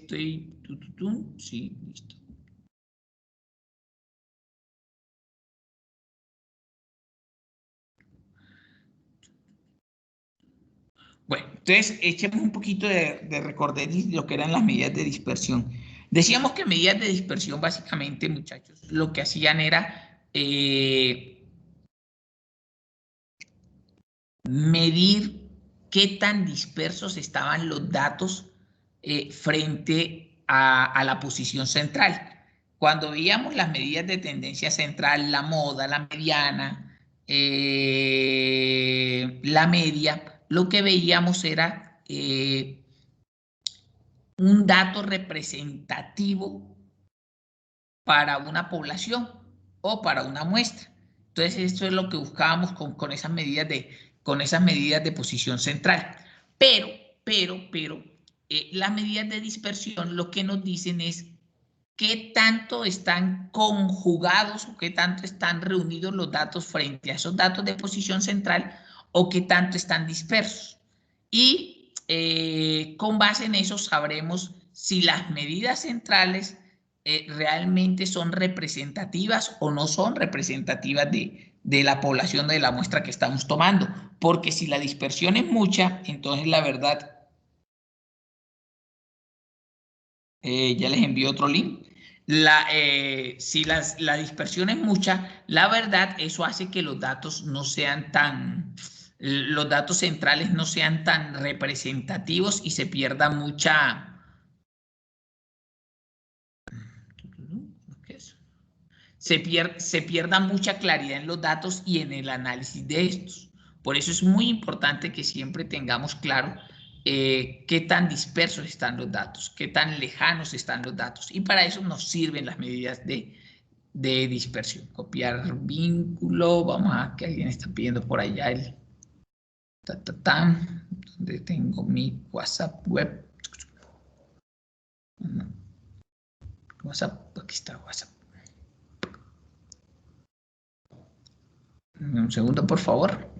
estoy... Sí, listo. Bueno, entonces echemos un poquito de recorderis de lo que eran las medidas de dispersión. Decíamos que medidas de dispersión básicamente, muchachos, lo que hacían era medir qué tan dispersos estaban los datos frente a la posición central. Cuando veíamos las medidas de tendencia central, la moda, la mediana, la media, lo que veíamos era un dato representativo para una población o para una muestra. Entonces, esto es lo que buscábamos con esas medidas de posición central. Pero las medidas de dispersión lo que nos dicen es qué tanto están conjugados o qué tanto están reunidos los datos frente a esos datos de posición central o qué tanto están dispersos. Y con base en eso sabremos si las medidas centrales realmente son representativas o no son representativas de la población de la muestra que estamos tomando. Porque si la dispersión es mucha, entonces la verdad, ya les envío otro link. Si la dispersión es mucha, la verdad, eso hace que los datos no sean los datos centrales no sean tan representativos y se pierda mucha, ¿qué es? Se pierda mucha claridad en los datos y en el análisis de estos. Por eso es muy importante que siempre tengamos claro qué tan dispersos están los datos, qué tan lejanos están los datos. Y para eso nos sirven las medidas de dispersión. Copiar vínculo. Vamos a que alguien está pidiendo por allá el donde tengo mi WhatsApp web. WhatsApp, aquí está WhatsApp. Un segundo, por favor.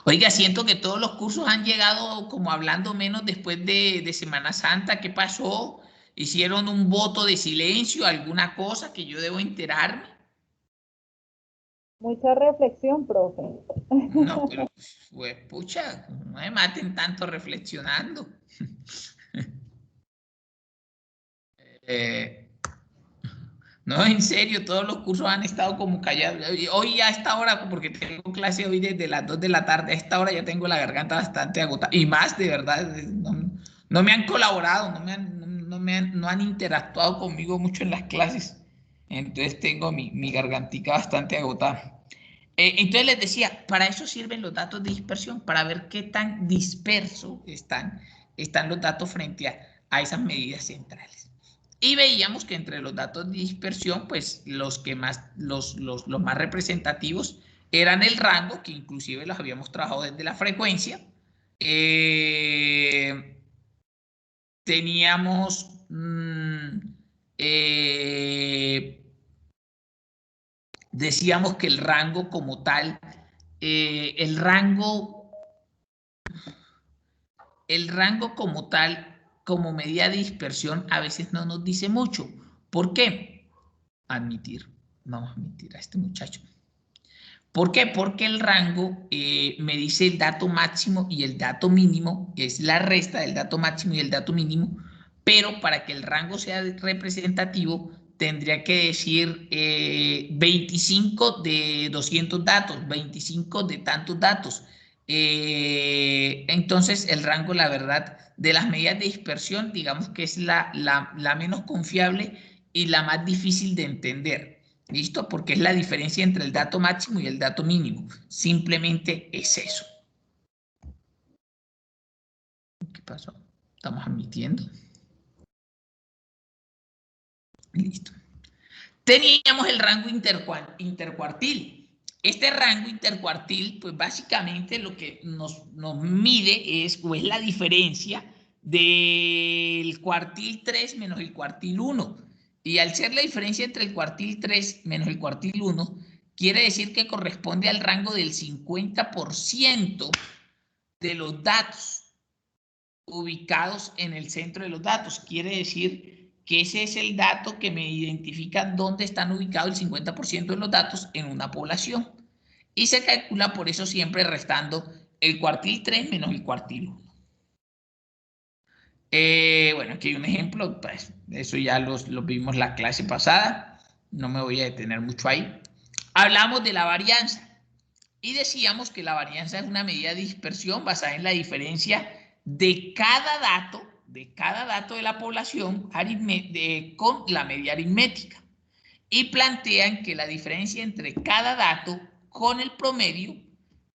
Oiga, siento que todos los cursos han llegado como hablando menos después de Semana Santa. ¿Qué pasó? ¿Hicieron un voto de silencio? ¿Alguna cosa que yo debo enterarme? Mucha reflexión, profe. No, pero pues, pucha, no me maten tanto reflexionando. No, en serio, todos los cursos han estado como callados. Hoy a esta hora, porque tengo clase hoy desde las 2 de la tarde, a esta hora ya tengo la garganta bastante agotada. Y más, de verdad, no me han colaborado, no han interactuado conmigo mucho en las clases. Entonces tengo mi gargantica bastante agotada. Entonces les decía, para eso sirven los datos de dispersión, para ver qué tan dispersos están los datos frente a esas medidas centrales. Y veíamos que entre los datos de dispersión, pues los más representativos eran el rango, que inclusive los habíamos trabajado desde la frecuencia. Teníamos decíamos que el rango como tal, el rango como tal, como medida de dispersión, a veces no nos dice mucho. ¿Por qué? Admitir. Vamos a admitir a este muchacho. ¿Por qué? Porque el rango me dice el dato máximo y el dato mínimo, es la resta del dato máximo y el dato mínimo, pero para que el rango sea representativo tendría que decir 25 de 200 datos, 25 de tantos datos. Entonces el rango, la verdad, de las medidas de dispersión, digamos que es la menos confiable y la más difícil de entender. ¿Listo? Porque es la diferencia entre el dato máximo y el dato mínimo. Simplemente es eso. ¿Qué pasó? Estamos admitiendo. Listo. Teníamos el rango intercuartil. Este rango intercuartil, pues básicamente lo que nos mide es la diferencia del cuartil 3 menos el cuartil 1. Y al ser la diferencia entre el cuartil 3 menos el cuartil 1, quiere decir que corresponde al rango del 50% de los datos ubicados en el centro de los datos. Quiere decir que ese es el dato que me identifica dónde están ubicados el 50% de los datos en una población. Y se calcula por eso siempre restando el cuartil 3 menos el cuartil 1. Bueno, aquí hay un ejemplo, pues eso ya lo vimos la clase pasada, no me voy a detener mucho ahí. Hablamos de la varianza y decíamos que la varianza es una medida de dispersión basada en la diferencia de cada dato de la población con la media aritmética. Y plantean que la diferencia entre cada dato con el promedio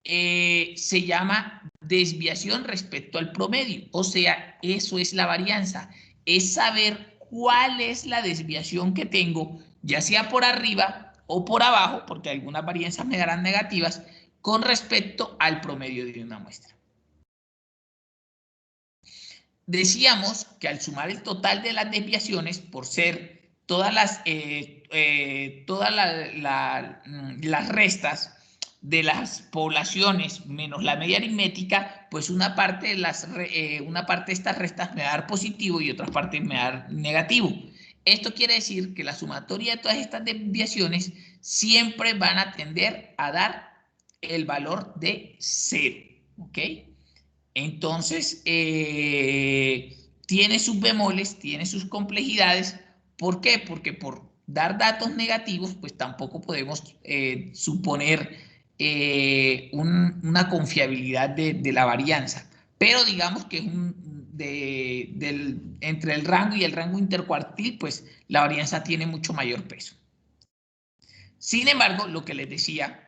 se llama desviación respecto al promedio. O sea, eso es la varianza. Es saber cuál es la desviación que tengo, ya sea por arriba o por abajo, porque algunas varianzas me darán negativas, con respecto al promedio de una muestra. Decíamos que al sumar el total de las desviaciones, por ser todas las restas de las poblaciones menos la media aritmética, pues una parte de estas restas me va a dar positivo y otra parte me va a dar negativo. Esto quiere decir que la sumatoria de todas estas desviaciones siempre van a tender a dar el valor de 0, ¿ok? Entonces, tiene sus bemoles, tiene sus complejidades. ¿Por qué? Porque por dar datos negativos, pues tampoco podemos suponer una confiabilidad de la varianza. Pero digamos que es entre el rango y el rango intercuartil, pues la varianza tiene mucho mayor peso. Sin embargo, lo que les decía,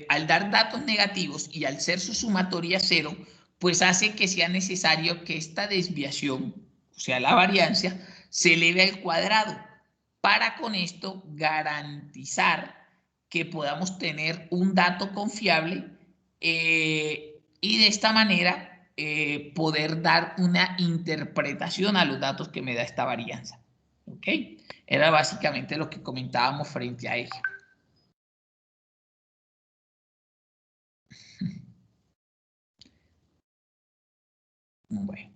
al dar datos negativos y al ser su sumatoria 0, pues hace que sea necesario que esta desviación, o sea, la varianza, se eleve al cuadrado para con esto garantizar que podamos tener un dato confiable y de esta manera poder dar una interpretación a los datos que me da esta varianza. ¿Ok? Era básicamente lo que comentábamos frente a ella. Bueno.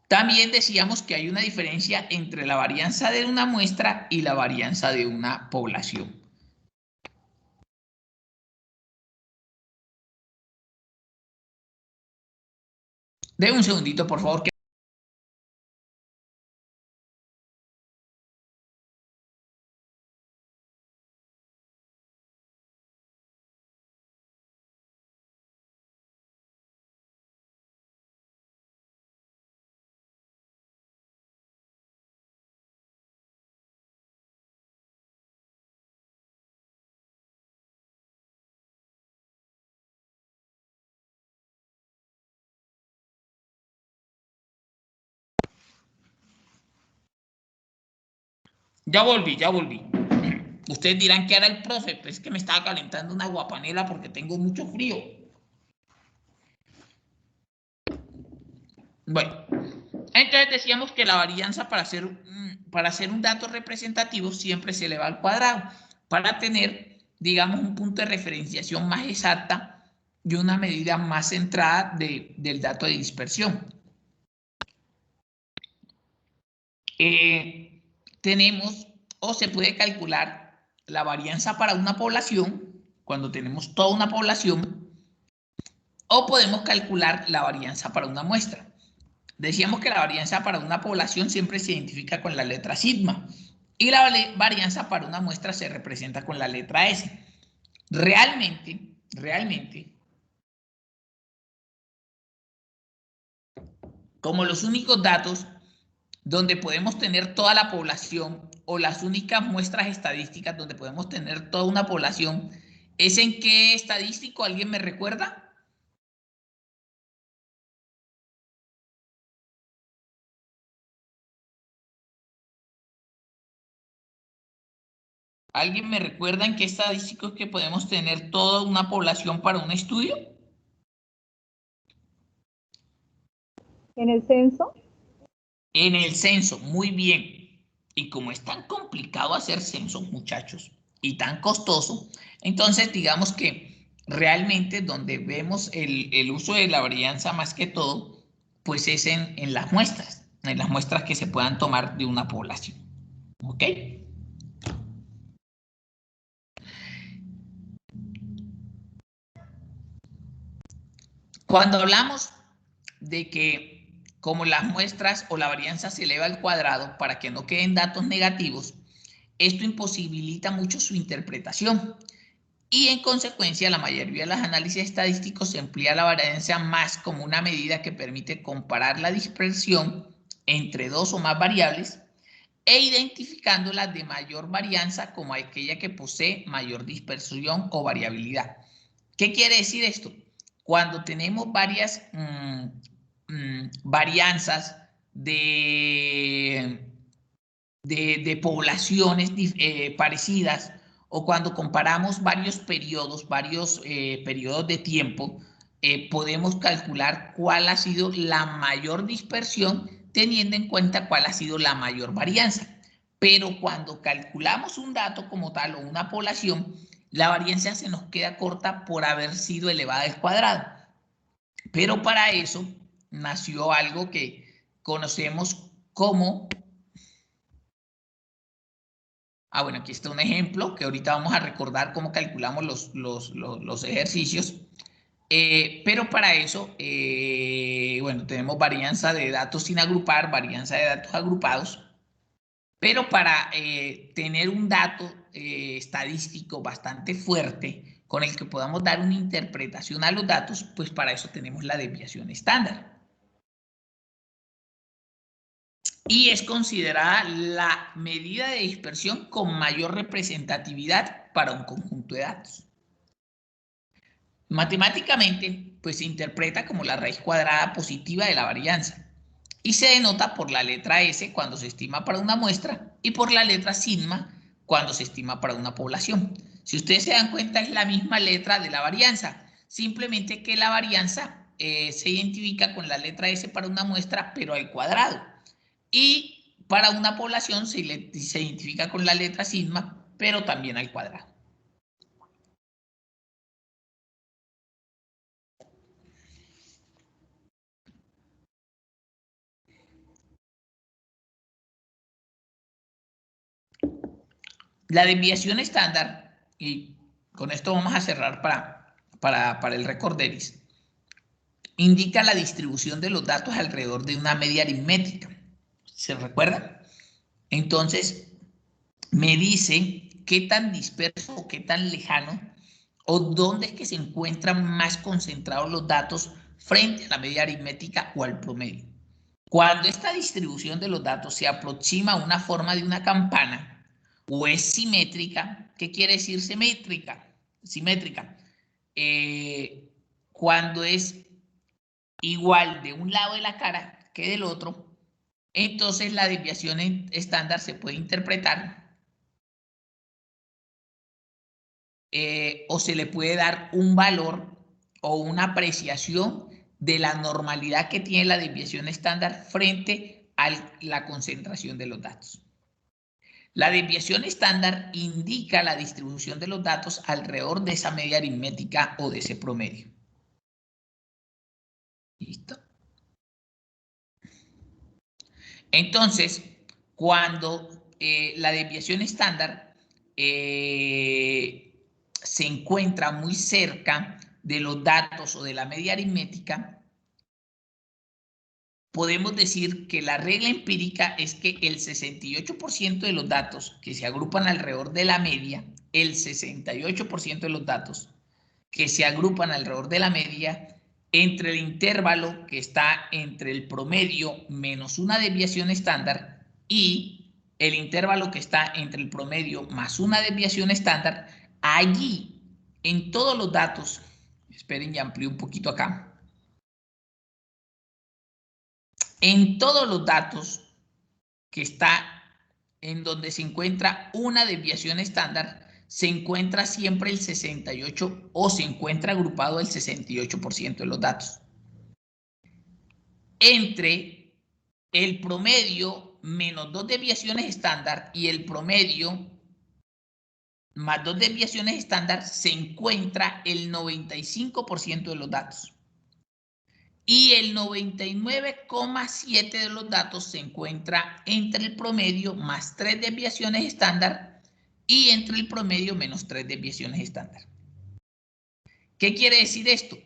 También decíamos que hay una diferencia entre la varianza de una muestra y la varianza de una población. Deme un segundito, por favor. Ya volví, ya volví. Ustedes dirán que era el profe, pues es que me estaba calentando una guapanela porque tengo mucho frío. Bueno, entonces decíamos que la varianza para hacer un dato representativo siempre se eleva al cuadrado para tener, digamos, un punto de referenciación más exacta y una medida más centrada del dato de dispersión. Tenemos o se puede calcular la varianza para una población cuando tenemos toda una población o podemos calcular la varianza para una muestra. Decíamos que la varianza para una población siempre se identifica con la letra sigma y la varianza para una muestra se representa con la letra S. Realmente, como los únicos datos donde podemos tener toda la población o las únicas muestras estadísticas donde podemos tener toda una población, ¿es en qué estadístico? ¿Alguien me recuerda? ¿Alguien me recuerda en qué estadístico es que podemos tener toda una población para un estudio? ¿En el censo? En el censo, muy bien. Y como es tan complicado hacer censos, muchachos, y tan costoso, entonces digamos que realmente donde vemos el uso de la varianza más que todo, pues es en las muestras que se puedan tomar de una población. ¿Ok? Cuando hablamos de que como las muestras o la varianza se eleva al cuadrado para que no queden datos negativos, esto imposibilita mucho su interpretación y en consecuencia la mayoría de los análisis estadísticos se emplea la varianza más como una medida que permite comparar la dispersión entre dos o más variables e identificando las de mayor varianza como aquella que posee mayor dispersión o variabilidad. ¿Qué quiere decir esto? Cuando tenemos varias varianzas de poblaciones parecidas o cuando comparamos varios periodos de tiempo, podemos calcular cuál ha sido la mayor dispersión teniendo en cuenta cuál ha sido la mayor varianza. Pero cuando calculamos un dato como tal o una población, la varianza se nos queda corta por haber sido elevada al cuadrado. Pero para eso nació algo que conocemos como... bueno, aquí está un ejemplo que ahorita vamos a recordar cómo calculamos los ejercicios. Pero para eso, bueno, tenemos varianza de datos sin agrupar, varianza de datos agrupados. Pero para tener un dato estadístico bastante fuerte con el que podamos dar una interpretación a los datos, pues para eso tenemos la desviación estándar. Y es considerada la medida de dispersión con mayor representatividad para un conjunto de datos. Matemáticamente, pues se interpreta como la raíz cuadrada positiva de la varianza y se denota por la letra S cuando se estima para una muestra y por la letra sigma cuando se estima para una población. Si ustedes se dan cuenta, es la misma letra de la varianza, simplemente que la varianza se identifica con la letra S para una muestra, pero al cuadrado. Y para una población se identifica con la letra sigma, pero también al cuadrado. La desviación estándar, y con esto vamos a cerrar para el recorderis, indica la distribución de los datos alrededor de una media aritmética. ¿Se recuerda? Entonces, me dice qué tan disperso o qué tan lejano o dónde es que se encuentran más concentrados los datos frente a la media aritmética o al promedio. Cuando esta distribución de los datos se aproxima a una forma de una campana o es simétrica, ¿qué quiere decir simétrica? Simétrica. Cuando es igual de un lado de la cara que del otro, entonces la desviación estándar se puede interpretar o se le puede dar un valor o una apreciación de la normalidad que tiene la desviación estándar frente a la concentración de los datos. La desviación estándar indica la distribución de los datos alrededor de esa media aritmética o de ese promedio. ¿Listo? Entonces, cuando la desviación estándar se encuentra muy cerca de los datos o de la media aritmética, podemos decir que la regla empírica es que el 68% de los datos que se agrupan alrededor de la media, el 68% de los datos que se agrupan alrededor de la media, entre el intervalo que está entre el promedio menos una desviación estándar y el intervalo que está entre el promedio más una desviación estándar, allí en todos los datos, esperen y amplío un poquito acá, en todos los datos que está en donde se encuentra una desviación estándar, se encuentra siempre el 68 o se encuentra agrupado el 68% de los datos. Entre el promedio menos 2 desviaciones estándar y el promedio más 2 desviaciones estándar se encuentra el 95% de los datos. Y el 99,7% de los datos se encuentra entre el promedio más 3 desviaciones estándar y entre el promedio menos 3 desviaciones estándar. ¿Qué quiere decir esto?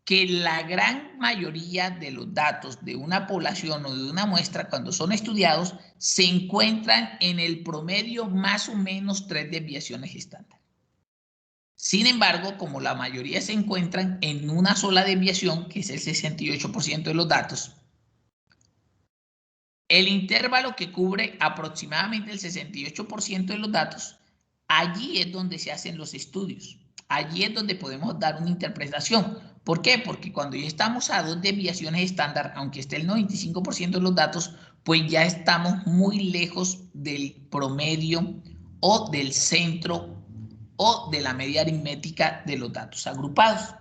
Que la gran mayoría de los datos de una población o de una muestra, cuando son estudiados, se encuentran en el promedio más o menos 3 desviaciones estándar. Sin embargo, como la mayoría se encuentran en una sola desviación, que es el 68% de los datos, el intervalo que cubre aproximadamente el 68% de los datos, allí es donde se hacen los estudios. Allí es donde podemos dar una interpretación. ¿Por qué? Porque cuando ya estamos a 2 desviaciones estándar, aunque esté el 95% de los datos, pues ya estamos muy lejos del promedio o del centro o de la media aritmética de los datos agrupados.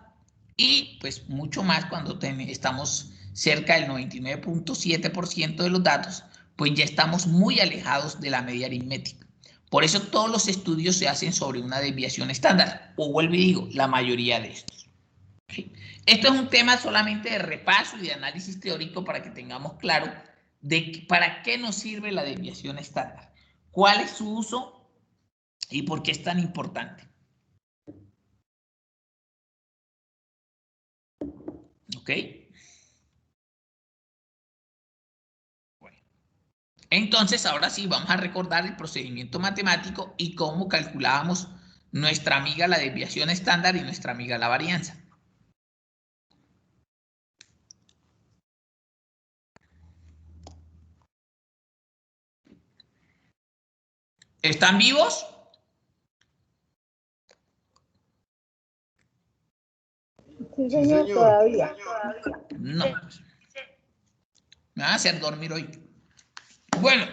Y pues mucho más cuando estamos cerca del 99,7% de los datos, pues ya estamos muy alejados de la media aritmética. Por eso todos los estudios se hacen sobre una desviación estándar, o vuelvo y digo, la mayoría de estos. ¿Okay? Esto es un tema solamente de repaso y de análisis teórico para que tengamos claro de para qué nos sirve la desviación estándar, cuál es su uso y por qué es tan importante. ¿Ok? Bueno. Entonces, ahora sí, vamos a recordar el procedimiento matemático y cómo calculábamos nuestra amiga la desviación estándar y nuestra amiga la varianza. ¿Están vivos? Sí, señor, todavía. No. Me van a hacer dormir hoy. Bueno.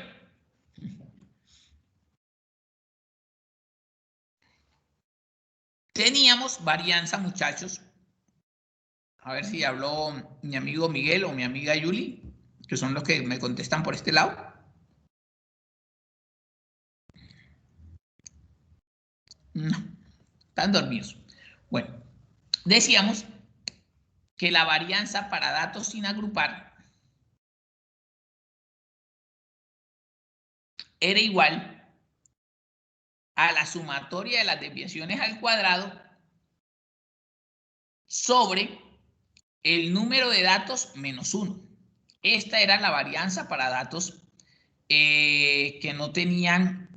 Teníamos varianza, muchachos. A ver si habló mi amigo Miguel o mi amiga Yuli, que son los que me contestan por este lado. No, están dormidos. Bueno, decíamos que la varianza para datos sin agrupar era igual a la sumatoria de las desviaciones al cuadrado sobre el número de datos menos 1. Esta era la varianza para datos que no tenían,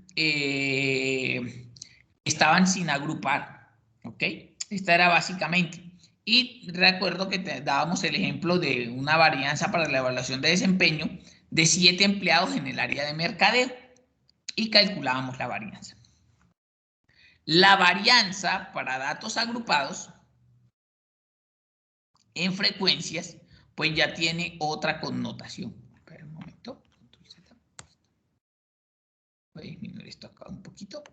estaban sin agrupar. ¿Ok? Esta era básicamente. Y recuerdo que dábamos el ejemplo de una varianza para la evaluación de desempeño de 7 empleados en el área de mercadeo y calculábamos la varianza. La varianza para datos agrupados en frecuencias, pues ya tiene otra connotación. Espera un momento. Voy a disminuir esto acá un poquito.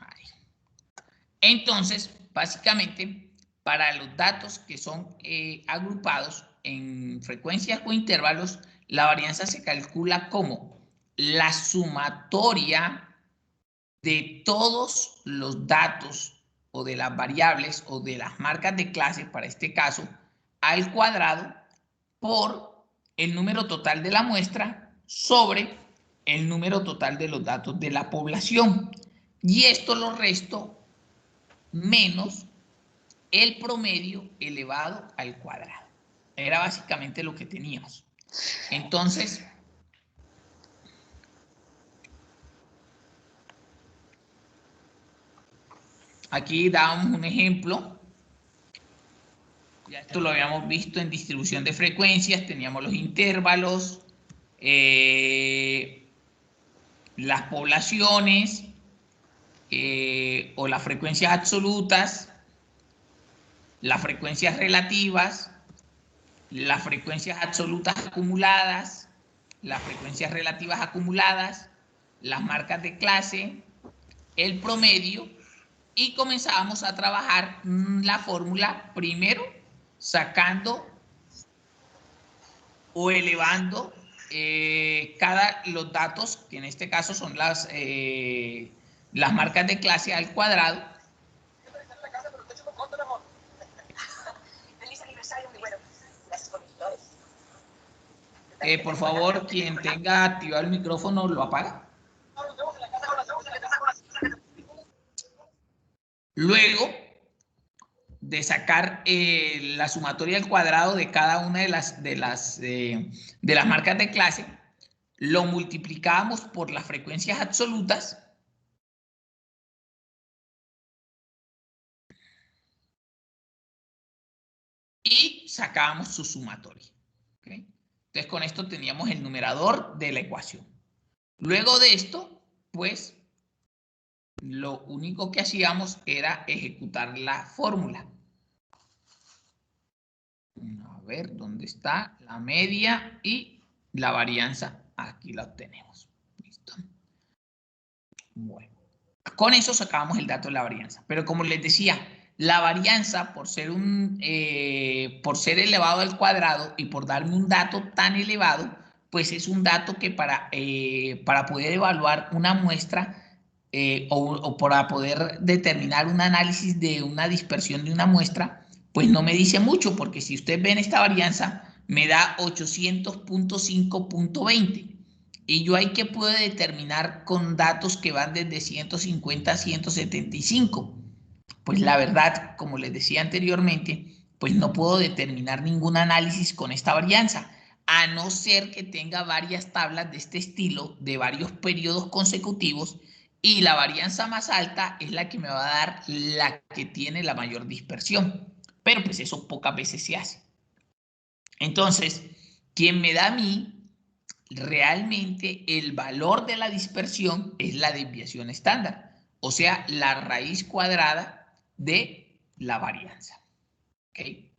Ahí. Entonces, básicamente, para los datos que son agrupados en frecuencias o intervalos, la varianza se calcula como la sumatoria de todos los datos o de las variables o de las marcas de clase, para este caso, al cuadrado por el número total de la muestra sobre el número total de los datos de la población. Y esto lo resto menos el promedio elevado al cuadrado. Era básicamente lo que teníamos. Entonces, aquí dábamos un ejemplo. Ya esto lo habíamos visto en distribución de frecuencias. Teníamos los intervalos, las poblaciones o las frecuencias absolutas, las frecuencias relativas, las frecuencias absolutas acumuladas, las frecuencias relativas acumuladas, las marcas de clase, el promedio, y comenzábamos a trabajar la fórmula primero sacando o elevando los datos, que en este caso son las marcas de clase al cuadrado. Por favor, quien tenga activado el micrófono, lo apaga. Luego de sacar la sumatoria al cuadrado de cada una de las marcas de clase, lo multiplicábamos por las frecuencias absolutas y sacábamos su sumatoria. ¿Okay? Entonces, con esto teníamos el numerador de la ecuación. Luego de esto, pues, lo único que hacíamos era ejecutar la fórmula. A ver, ¿dónde está la media y la varianza? Aquí la obtenemos. ¿Listo? Bueno, con eso sacábamos el dato de la varianza. Pero como les decía, la varianza, por ser elevado al cuadrado y por darme un dato tan elevado, pues es un dato que para poder evaluar una muestra o para poder determinar un análisis de una dispersión de una muestra, pues no me dice mucho, porque si ustedes ven esta varianza, me da 800.5.20. Y yo ahí que puedo determinar con datos que van desde 150 a 175. Pues la verdad, como les decía anteriormente, pues no puedo determinar ningún análisis con esta varianza, a no ser que tenga varias tablas de este estilo, de varios periodos consecutivos, y la varianza más alta es la que me va a dar la que tiene la mayor dispersión. Pero pues eso pocas veces se hace. Entonces, quien me da a mí realmente el valor de la dispersión es la desviación estándar, o sea, la raíz cuadrada de la varianza. ¿Okay?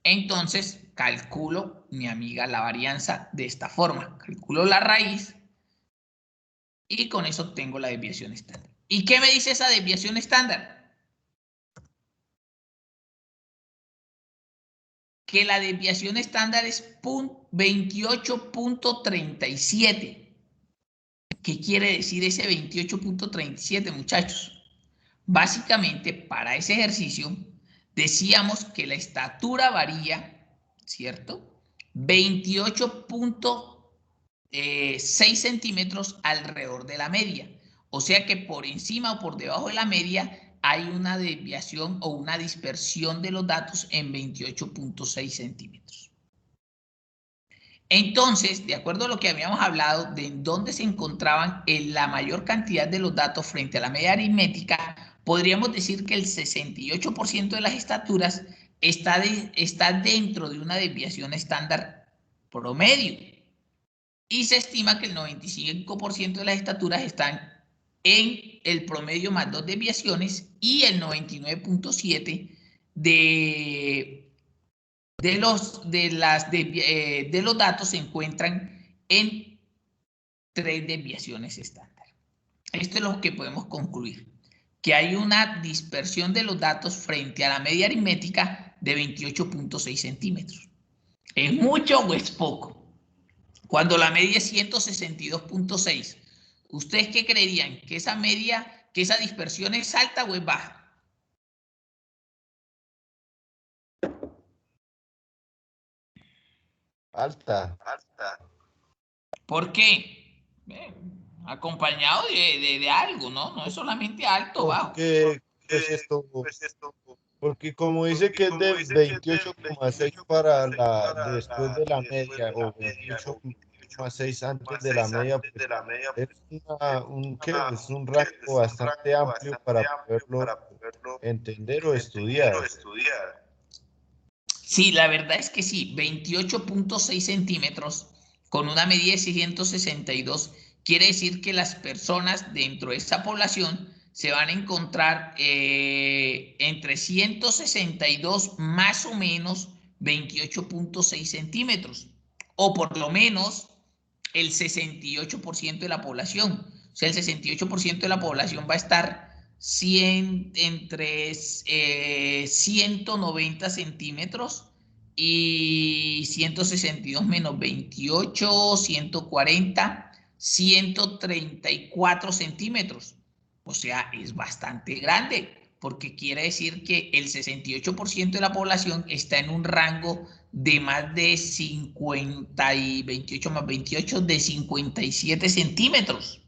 Entonces, calculo, mi amiga, la varianza de esta forma. Calculo la raíz y con eso tengo la desviación estándar. ¿Y qué me dice esa desviación estándar? Que la desviación estándar es 28.37. ¿Qué quiere decir ese 28.37, muchachos? Básicamente, para ese ejercicio, decíamos que la estatura varía, ¿cierto? 28.6 centímetros alrededor de la media. O sea que por encima o por debajo de la media hay una desviación o una dispersión de los datos en 28.6 centímetros. Entonces, de acuerdo a lo que habíamos hablado de dónde se encontraban la mayor cantidad de los datos frente a la media aritmética, podríamos decir que el 68% de las estaturas está dentro de una desviación estándar promedio. Y se estima que el 95% de las estaturas están en el promedio más 2 desviaciones y el 99.7% de los datos se encuentran en 3 desviaciones estándar. Esto es lo que podemos concluir, que hay una dispersión de los datos frente a la media aritmética de 28.6 centímetros. ¿Es mucho o es poco? Cuando la media es 162.6, ¿ustedes qué creerían? ¿Que esa media, que esa dispersión es alta o es baja? Alta. ¿Por qué? Acompañado de algo, ¿no? No es solamente alto o bajo. Porque como dice que es de 28,6 para después de la media o 28,6 antes de la media, pues es es un rango bastante amplio para poderlo entender o estudiar. Sí, la verdad es que sí, 28.6 centímetros con una medida de 662 quiere decir que las personas dentro de esa población se van a encontrar entre 162 más o menos 28.6 centímetros, o por lo menos el 68% de la población. O sea, el 68% de la población va a estar entre 190 centímetros y 162 menos 28, 140, 134 centímetros. O sea, es bastante grande, porque quiere decir que el 68% de la población está en un rango de más de 50 y 28 más 28 de 57 centímetros.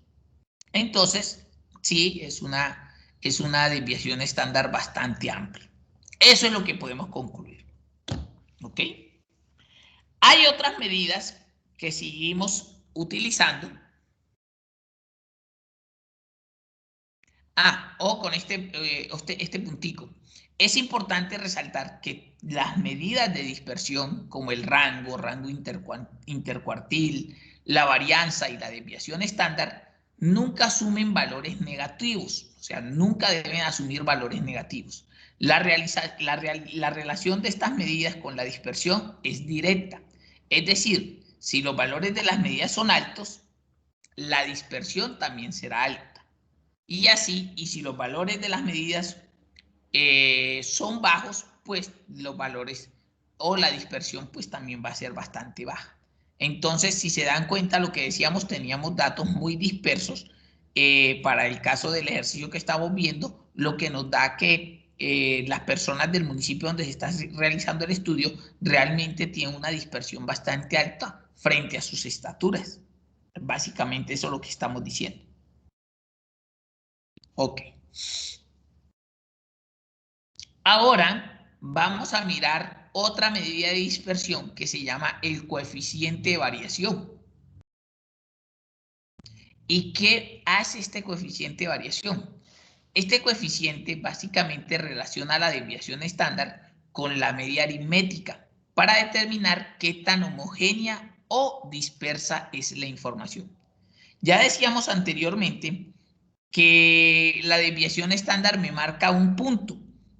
Entonces, sí, es una desviación estándar bastante amplia. Eso es lo que podemos concluir. ¿Ok? Hay otras medidas que seguimos utilizando. O con este puntico. Es importante resaltar que las medidas de dispersión, como el rango intercuartil, la varianza y la desviación estándar, nunca asumen valores negativos. O sea, nunca deben asumir valores negativos. La relación de estas medidas con la dispersión es directa. Es decir, si los valores de las medidas son altos, la dispersión también será alta. Y así, y si los valores de las medidas son bajos, pues los valores o la dispersión pues también va a ser bastante baja. Entonces, si se dan cuenta, lo que decíamos, teníamos datos muy dispersos para el caso del ejercicio que estamos viendo, lo que nos da que las personas del municipio donde se está realizando el estudio realmente tienen una dispersión bastante alta frente a sus estaturas. Básicamente eso es lo que estamos diciendo. Ok. Ahora vamos a mirar otra medida de dispersión que se llama el coeficiente de variación. ¿Y qué hace este coeficiente de variación? Este coeficiente básicamente relaciona la desviación estándar con la media aritmética para determinar qué tan homogénea o dispersa es la información. Ya decíamos anteriormente que la desviación estándar me marca un punto.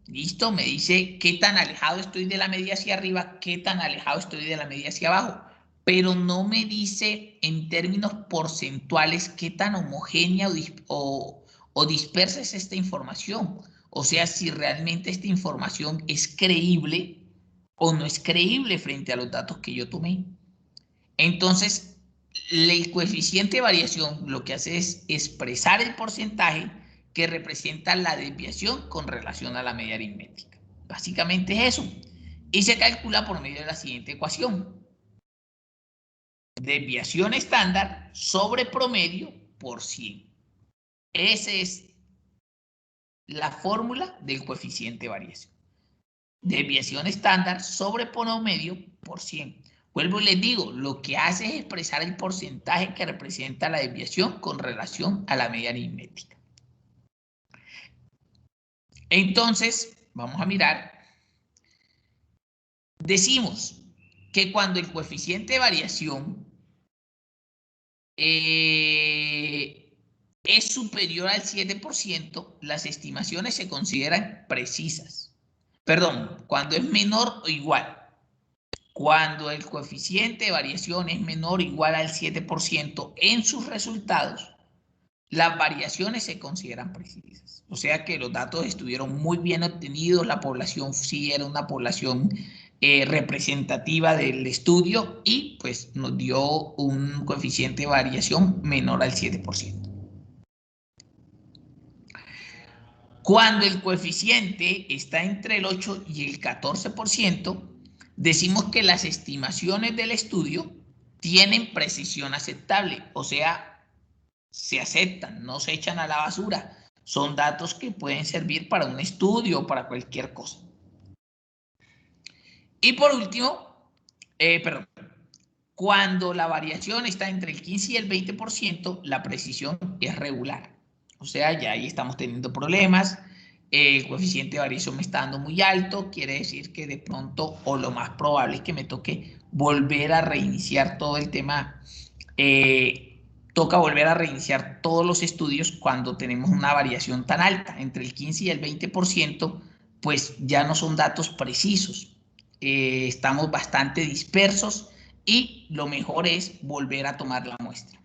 ¿Listo? Me dice qué tan alejado estoy de la media hacia arriba, qué tan alejado estoy de la media hacia abajo. Pero no me dice en términos porcentuales qué tan homogénea o dispersa es esta información. O sea, si realmente esta información es creíble o no es creíble frente a los datos que yo tomé. Entonces, el coeficiente de variación lo que hace es expresar el porcentaje que representa la desviación con relación a la media aritmética. Básicamente es eso. Y se calcula por medio de la siguiente ecuación. Desviación estándar sobre promedio por 100. Esa es la fórmula del coeficiente de variación. Desviación estándar sobre promedio por 100. Vuelvo y les digo, lo que hace es expresar el porcentaje que representa la desviación con relación a la media aritmética. Entonces, vamos a mirar. Decimos que cuando el coeficiente de variación es superior al 7%, las estimaciones se consideran precisas. Perdón, cuando es menor o igual. Cuando el coeficiente de variación es menor o igual al 7% en sus resultados, las variaciones se consideran precisas. O sea que los datos estuvieron muy bien obtenidos, la población sí era una población representativa del estudio y pues nos dio un coeficiente de variación menor al 7%. Cuando el coeficiente está entre el 8 y el 14%, decimos que las estimaciones del estudio tienen precisión aceptable, o sea, se aceptan, no se echan a la basura. Son datos que pueden servir para un estudio o para cualquier cosa. Y por último, cuando la variación está entre el 15 y el 20%, la precisión es regular. O sea, ya ahí estamos teniendo problemas. El coeficiente de variación me está dando muy alto, quiere decir que de pronto, o lo más probable es que me toque volver a reiniciar todo el tema. Toca volver a reiniciar todos los estudios cuando tenemos una variación tan alta, entre el 15 y el 20%, pues ya no son datos precisos. Estamos bastante dispersos y lo mejor es volver a tomar la muestra.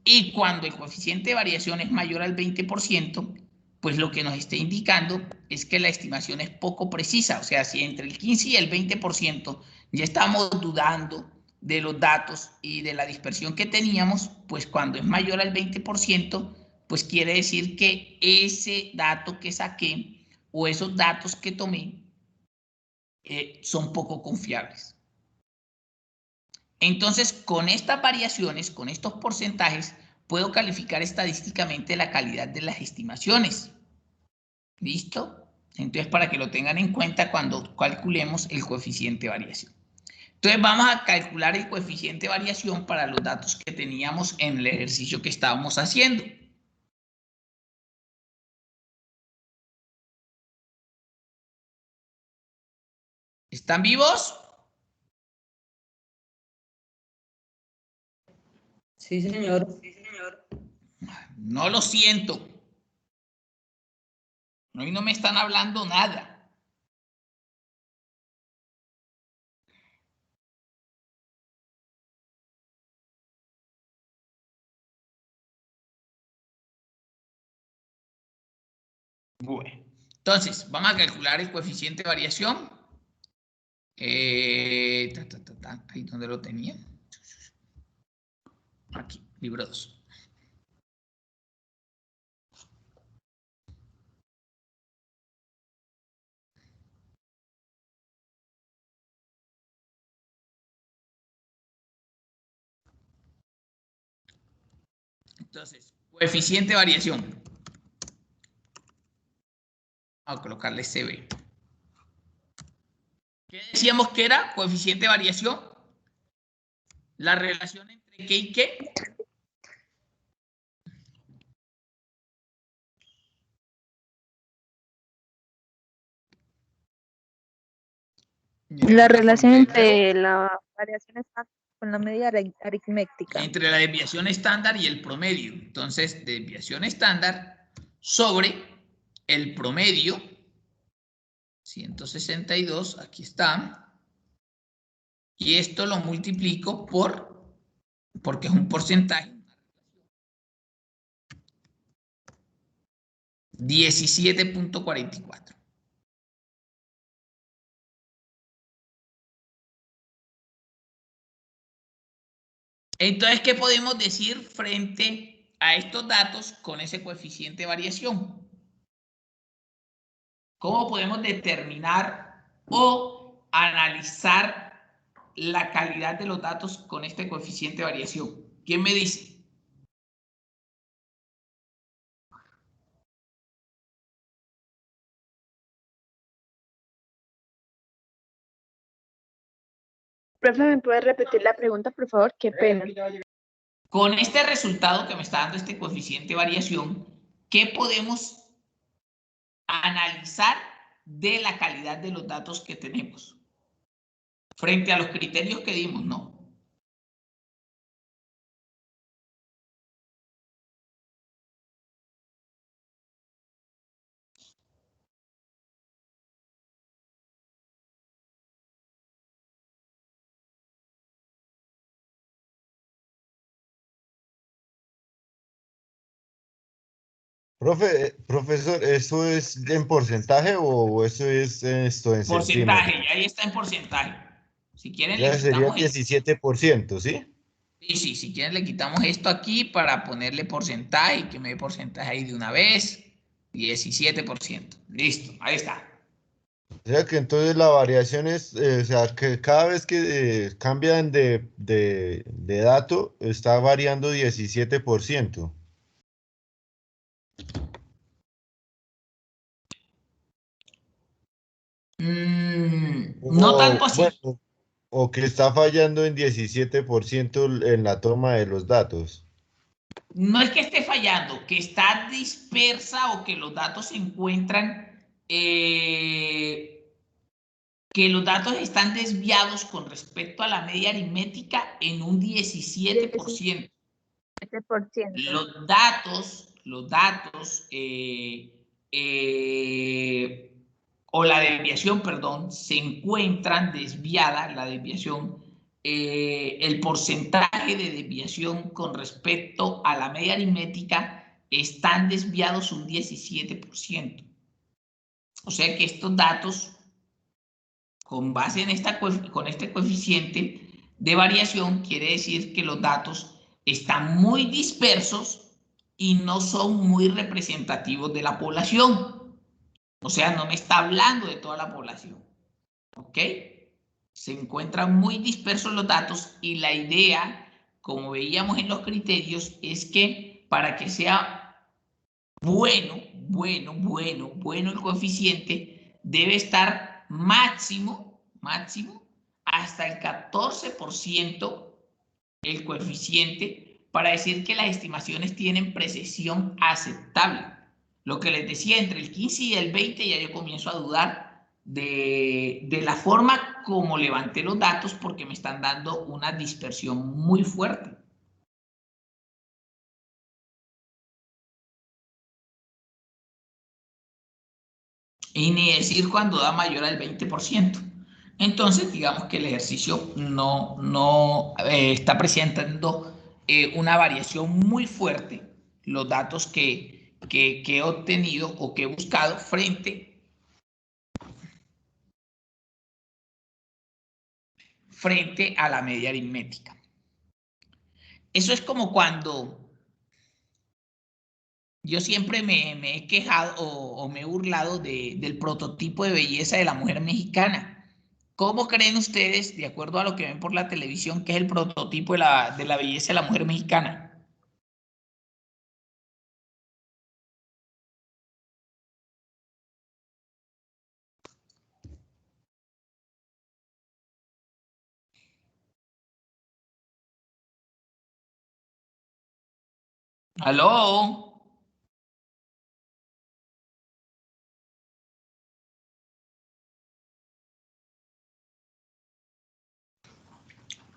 Y cuando el coeficiente de variación es mayor al 20%, pues lo que nos está indicando es que la estimación es poco precisa. O sea, si entre el 15 y el 20% ya estamos dudando de los datos y de la dispersión que teníamos, pues cuando es mayor al 20%, pues quiere decir que ese dato que saqué o esos datos que tomé son poco confiables. Entonces, con estas variaciones, con estos porcentajes, puedo calificar estadísticamente la calidad de las estimaciones. ¿Listo? Entonces, para que lo tengan en cuenta cuando calculemos el coeficiente de variación. Entonces, vamos a calcular el coeficiente de variación para los datos que teníamos en el ejercicio que estábamos haciendo. ¿Están vivos? Sí, señor. No lo siento. Hoy no me están hablando nada. Bueno, entonces, vamos a calcular el coeficiente de variación. Ahí donde lo tenía. Aquí, libro 2. Entonces, coeficiente de variación. Vamos a colocarle CB. ¿Qué decíamos que era coeficiente de variación? La relación entre qué y qué. La relación entre la variación estándar con la medida aritmética. Entre la desviación estándar y el promedio. Entonces, desviación estándar sobre el promedio, 162, aquí está. Y esto lo multiplico porque es un porcentaje. 17.44. Entonces, ¿qué podemos decir frente a estos datos con ese coeficiente de variación? ¿Cómo podemos determinar o analizar la calidad de los datos con este coeficiente de variación? ¿Quién me dice? Profe, ¿me puede repetir la pregunta, por favor? Qué pena. Con este resultado que me está dando este coeficiente de variación, ¿qué podemos analizar de la calidad de los datos que tenemos? Frente a los criterios que dimos, ¿no? Profesor, ¿eso es en porcentaje o eso es esto en Porcentaje, centímetros? y ahí está en porcentaje. Si quieren le Ya sería quitamos esto. 17%, ¿sí? Sí, si quieren le quitamos esto aquí para ponerle porcentaje y que me dé porcentaje ahí de una vez. 17%. Listo, ahí está. O sea que entonces la variación es, o sea, que cada vez que cambian de dato, está variando 17%. No tanto O, así. bueno, o que está fallando en 17% en la toma de los datos. No es que esté fallando, que está dispersa o que los datos se encuentran, que los datos están desviados con respecto a la media aritmética en un 17%. 7%. Los datos o la desviación, perdón, se encuentran desviada, la desviación, el porcentaje de desviación con respecto a la media aritmética están desviados un 17%. O sea que estos datos, con base en con este coeficiente de variación, quiere decir que los datos están muy dispersos y no son muy representativos de la población. O sea, no me está hablando de toda la población. ¿Ok? Se encuentran muy dispersos los datos y la idea, como veíamos en los criterios, es que para que sea bueno el coeficiente, debe estar máximo hasta el 14% el coeficiente para decir que las estimaciones tienen precisión aceptable. Lo que les decía, entre el 15 y el 20 ya yo comienzo a dudar de la forma como levanté los datos porque me están dando una dispersión muy fuerte. Y ni decir cuando da mayor al 20%. Entonces, digamos que el ejercicio no está presentando una variación muy fuerte, los datos que he obtenido o que he buscado frente a la media aritmética. Eso es como cuando yo siempre me he quejado o me he burlado del prototipo de belleza de la mujer mexicana. ¿Cómo creen ustedes, de acuerdo a lo que ven por la televisión, que es el prototipo de la belleza de la mujer mexicana? ¿Aló?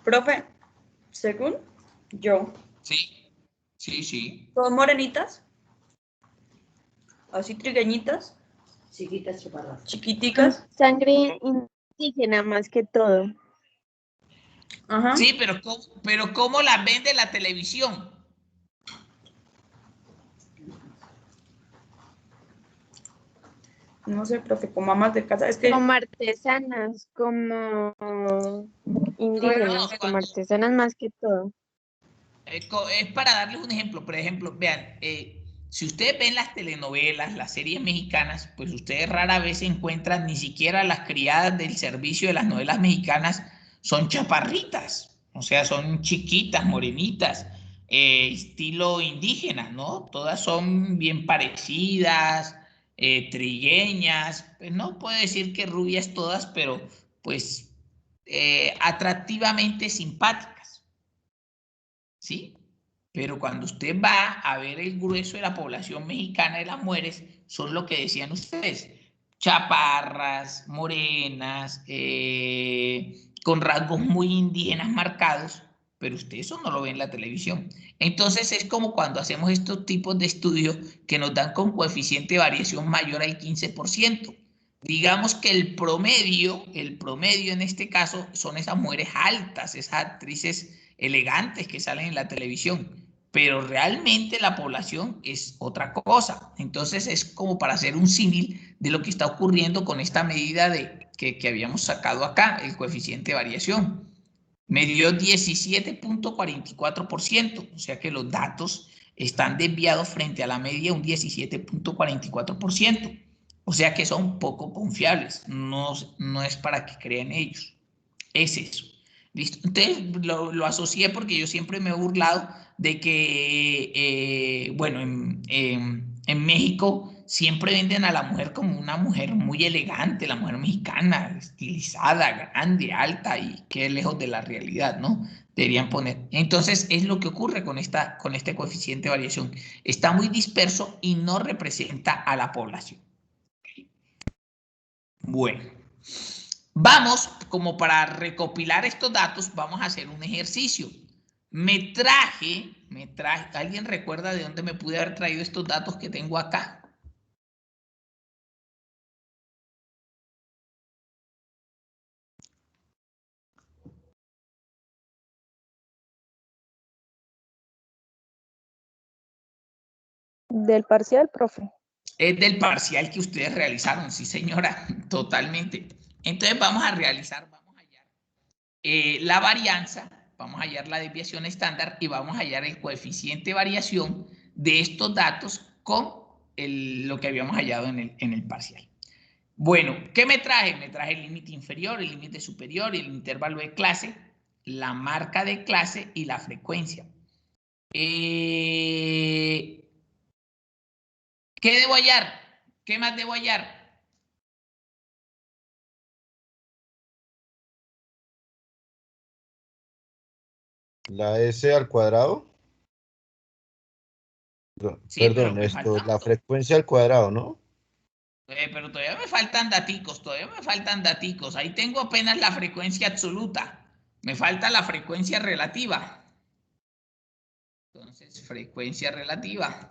Profe, según yo, Sí, sí, sí. son morenitas, así trigueñitas, Chiquitas chaparras. chiquiticas. Sangre indígena más que todo. Ajá. Sí, pero ¿cómo las vende la televisión? No sé, profe, como amas de casa. Es que, Como artesanas, como indígenas, No, como artesanas más que todo. es para darles un ejemplo. Por ejemplo, vean, si ustedes ven las telenovelas, las series mexicanas, pues ustedes rara vez encuentran ni siquiera las criadas del servicio de las novelas mexicanas son chaparritas, o sea, son chiquitas, morenitas, estilo indígena, ¿no? Todas son bien parecidas, trigueñas, pues no puedo decir que rubias todas, pero pues atractivamente simpáticas. ¿Sí? Pero cuando usted va a ver el grueso de la población mexicana de las mujeres, son lo que decían ustedes, chaparras, morenas, con rasgos muy indígenas marcados, pero usted eso no lo ve en la televisión. Entonces es como cuando hacemos estos tipos de estudios que nos dan con coeficiente de variación mayor al 15%. Digamos que el promedio en este caso son esas mujeres altas, esas actrices elegantes que salen en la televisión, pero realmente la población es otra cosa. Entonces es como para hacer un símil de lo que está ocurriendo con esta medida que habíamos sacado acá, el coeficiente de variación. Me dio 17.44%, o sea que los datos están desviados frente a la media un 17.44%. O sea que son poco confiables, no es para que crean ellos. Es eso. ¿Listo? Entonces lo asocié porque yo siempre me he burlado de que, bueno, en México siempre venden a la mujer como una mujer muy elegante, la mujer mexicana, estilizada, grande, alta y que lejos de la realidad, ¿no? Deberían poner. Entonces es lo que ocurre con este coeficiente de variación. Está muy disperso y no representa a la población. Bueno. Vamos, como para recopilar estos datos, vamos a hacer un ejercicio. ¿Alguien recuerda de dónde me pude haber traído estos datos que tengo acá? Del parcial, profe. Es del parcial que ustedes realizaron, sí señora, totalmente. Entonces vamos a realizar, vamos a hallar la varianza, vamos a hallar la desviación estándar y vamos a hallar el coeficiente de variación de estos datos con lo que habíamos hallado en el parcial. Bueno, ¿qué me traje? Me traje el límite inferior, el límite superior, el intervalo de clase, la marca de clase y la frecuencia. ¿Qué debo hallar? ¿Qué más debo hallar? La S al cuadrado. Sí, pero Perdón, me esto, falta la otro. frecuencia al cuadrado, ¿no? Pero todavía me faltan daticos, todavía me faltan daticos. Ahí tengo apenas la frecuencia absoluta. Me falta la frecuencia relativa. Entonces, frecuencia relativa.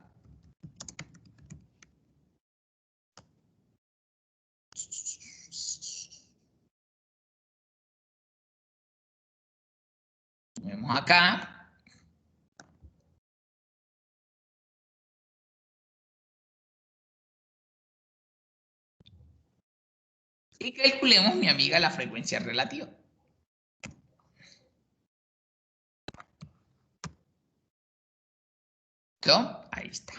Vemos acá. Y calculemos, mi amiga, la frecuencia relativa. ¿Listo? Ahí está.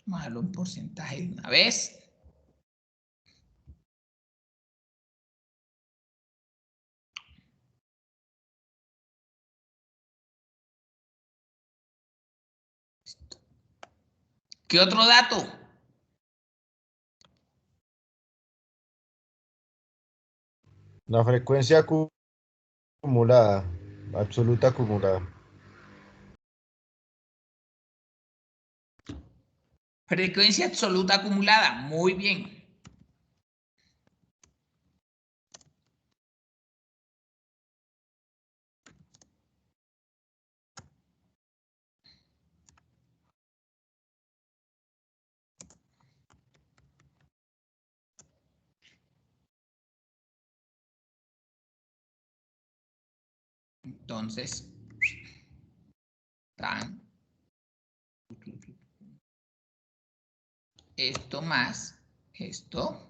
Vamos a darlo en porcentaje de una vez. ¿Qué otro dato? La frecuencia acumulada, absoluta acumulada. Frecuencia absoluta acumulada. Muy bien. Entonces, tan esto más esto.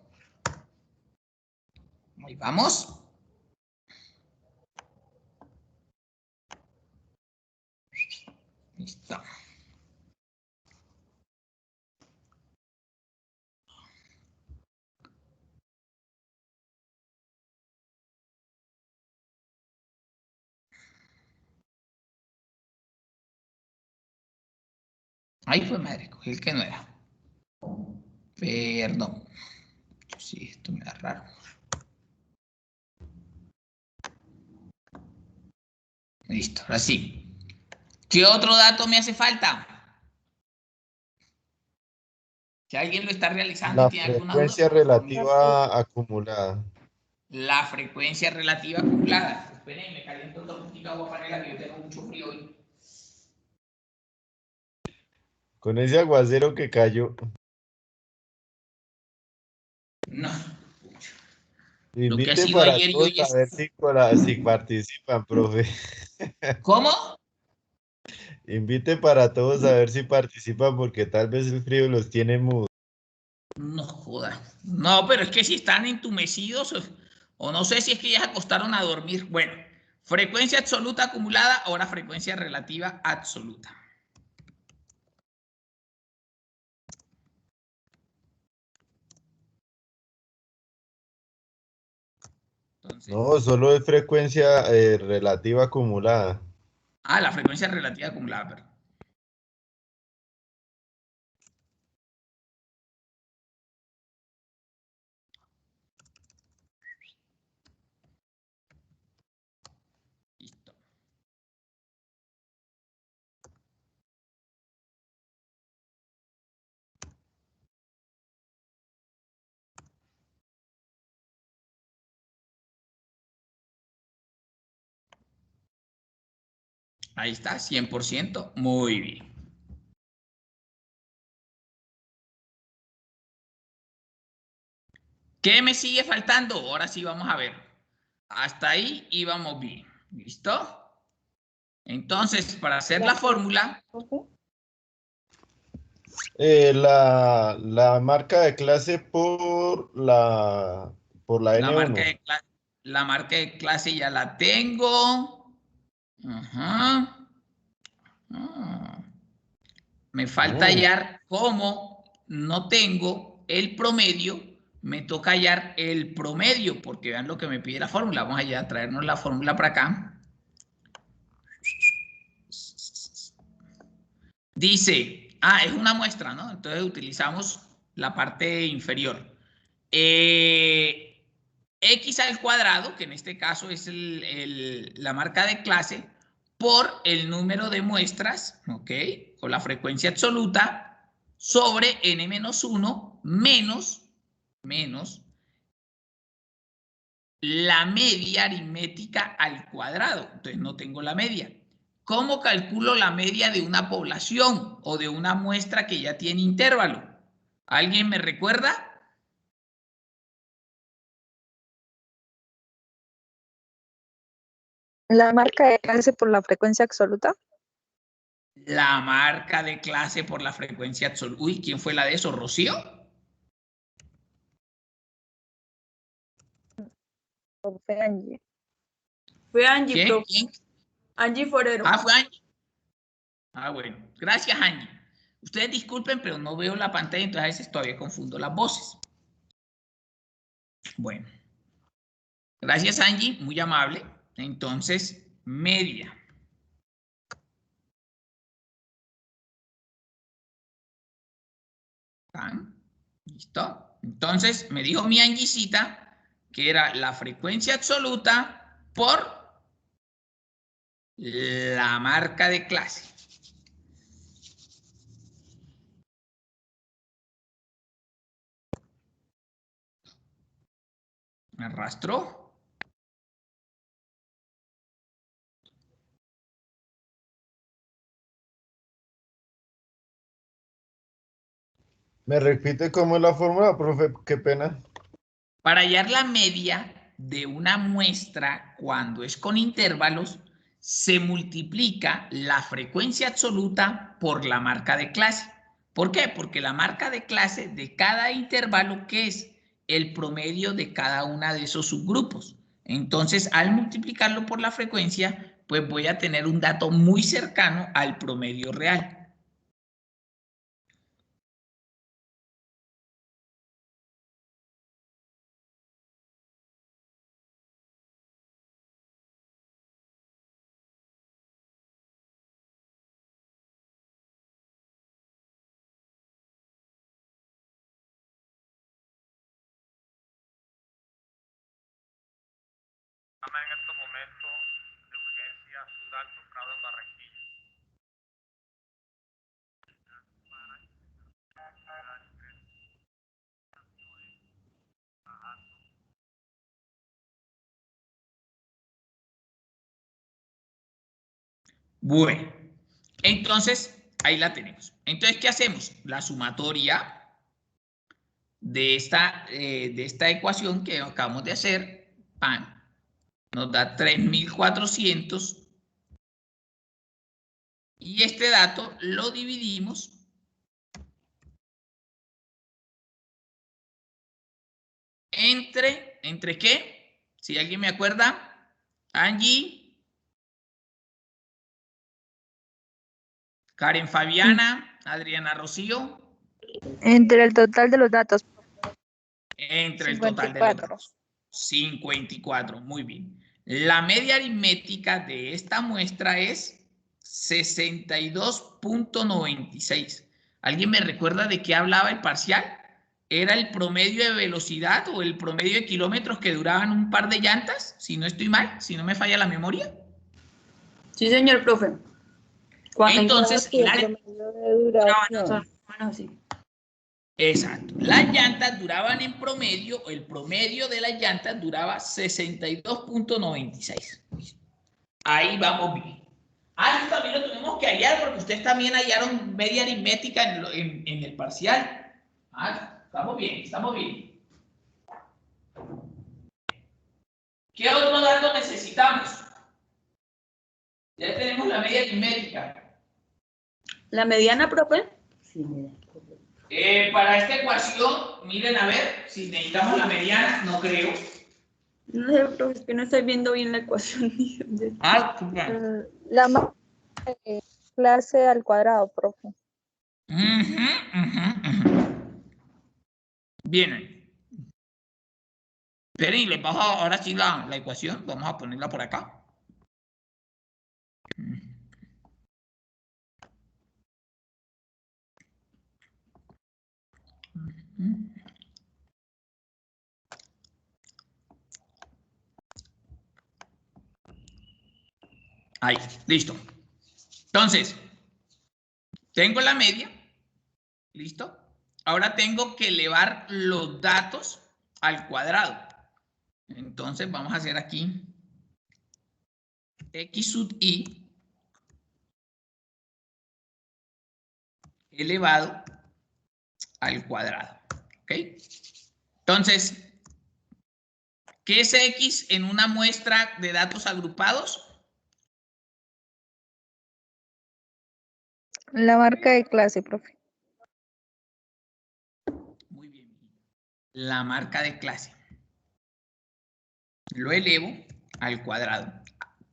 Ahí vamos. Listo. Ahí fue madre, cogí el que no era. Perdón. Sí, esto me da raro. Listo, ahora sí. ¿Qué otro dato me hace falta? Si alguien lo está realizando y La tiene alguna duda, frecuencia por favor, me dice. relativa acumulada. La frecuencia relativa acumulada. Esperen, me caliento otra poquita agua panela que yo tengo mucho frío hoy. Con ese aguacero que cayó. No. Lo que ha Invite sido para ayer y todos hoy a es... ver si participan, profe. ¿Cómo? Invite para todos a ver si participan porque tal vez el frío los tiene mudos. No joda. No, pero es que si están entumecidos o no sé si es que ya se acostaron a dormir. Bueno, frecuencia absoluta acumulada, ahora frecuencia relativa absoluta. Entonces, No, solo es frecuencia relativa acumulada. la frecuencia relativa acumulada, perdón. Listo. Ahí está, 100%. Muy bien. ¿Qué me sigue faltando? Ahora sí vamos a ver. Hasta ahí íbamos bien. ¿Listo? Entonces, para hacer la fórmula, ¿Profe? La marca de clase por la N1. La marca de clase ya la tengo. Ajá. Me falta hallar cómo no tengo el promedio. Me toca hallar el promedio, porque vean lo que me pide la fórmula. Vamos allá a traernos la fórmula para acá. Dice, es una muestra, ¿no? Entonces utilizamos la parte inferior. X al cuadrado, que en este caso es la marca de clase, por el número de muestras, ¿ok? O la frecuencia absoluta, sobre n-1 menos la media aritmética al cuadrado. Entonces no tengo la media. ¿Cómo calculo la media de una población o de una muestra que ya tiene intervalo? ¿Alguien me recuerda? La marca de clase por la frecuencia absoluta. La marca de clase por la frecuencia absoluta. Uy, ¿quién fue la de eso? ¿Rocío? ¿O fue Angie? Fue Angie, ¿Quién? profe. ¿Quién? Angie Forero. Fue Angie. Bueno. Gracias, Angie. Ustedes disculpen, pero no veo la pantalla, entonces a veces todavía confundo las voces. Bueno. Gracias, Angie. Muy amable. Entonces, media. ¿Listo? Entonces, me dijo mi Anguicita que era la frecuencia absoluta por la marca de clase. ¿Me arrastró? ¿Me repite cómo es la fórmula, profe? Qué pena. Para hallar la media de una muestra cuando es con intervalos, se multiplica la frecuencia absoluta por la marca de clase. ¿Por qué? Porque la marca de clase de cada intervalo, ¿qué es? El promedio de cada una de esos subgrupos. Entonces, al multiplicarlo por la frecuencia, pues voy a tener un dato muy cercano al promedio real. En estos momentos de urgencia Sudal tocado en Barranquilla. Bueno, entonces ahí la tenemos. Entonces, ¿qué hacemos? La sumatoria de esta ecuación que acabamos de hacer, nos da 3.400 y este dato lo dividimos ¿entre qué? Si alguien me acuerda, Angie, Karen Fabiana, Adriana Rocío. Entre el total de los datos. Entre el total de los datos. 54, muy bien. La media aritmética de esta muestra es 62.96. ¿Alguien me recuerda de qué hablaba el parcial? ¿Era el promedio de velocidad o el promedio de kilómetros que duraban un par de llantas? Si no estoy mal, si no me falla la memoria. Sí, señor profe. Entonces, exacto. Las llantas duraban en promedio, el promedio de las llantas duraba 62.96. Ahí vamos bien. Esto también lo tenemos que hallar porque ustedes también hallaron media aritmética en el parcial. Estamos bien, estamos bien. ¿Qué otro dato necesitamos? Ya tenemos la media aritmética. ¿La mediana, profe? Sí, mira. Para esta ecuación, miren a ver si necesitamos la mediana, no creo. No sé, profe, es que no estoy viendo bien la ecuación. Ah, claro. La marca de clase al cuadrado, profe. Bien. Esperen, les bajo ahora sí la ecuación. Vamos a ponerla por acá. Ahí, listo. Entonces, tengo la media. ¿Listo? Ahora tengo que elevar los datos al cuadrado. Entonces, vamos a hacer aquí x sub i elevado al cuadrado. ¿Ok? Entonces, ¿qué es x en una muestra de datos agrupados? La marca de clase, profe. Muy bien. La marca de clase. Lo elevo al cuadrado.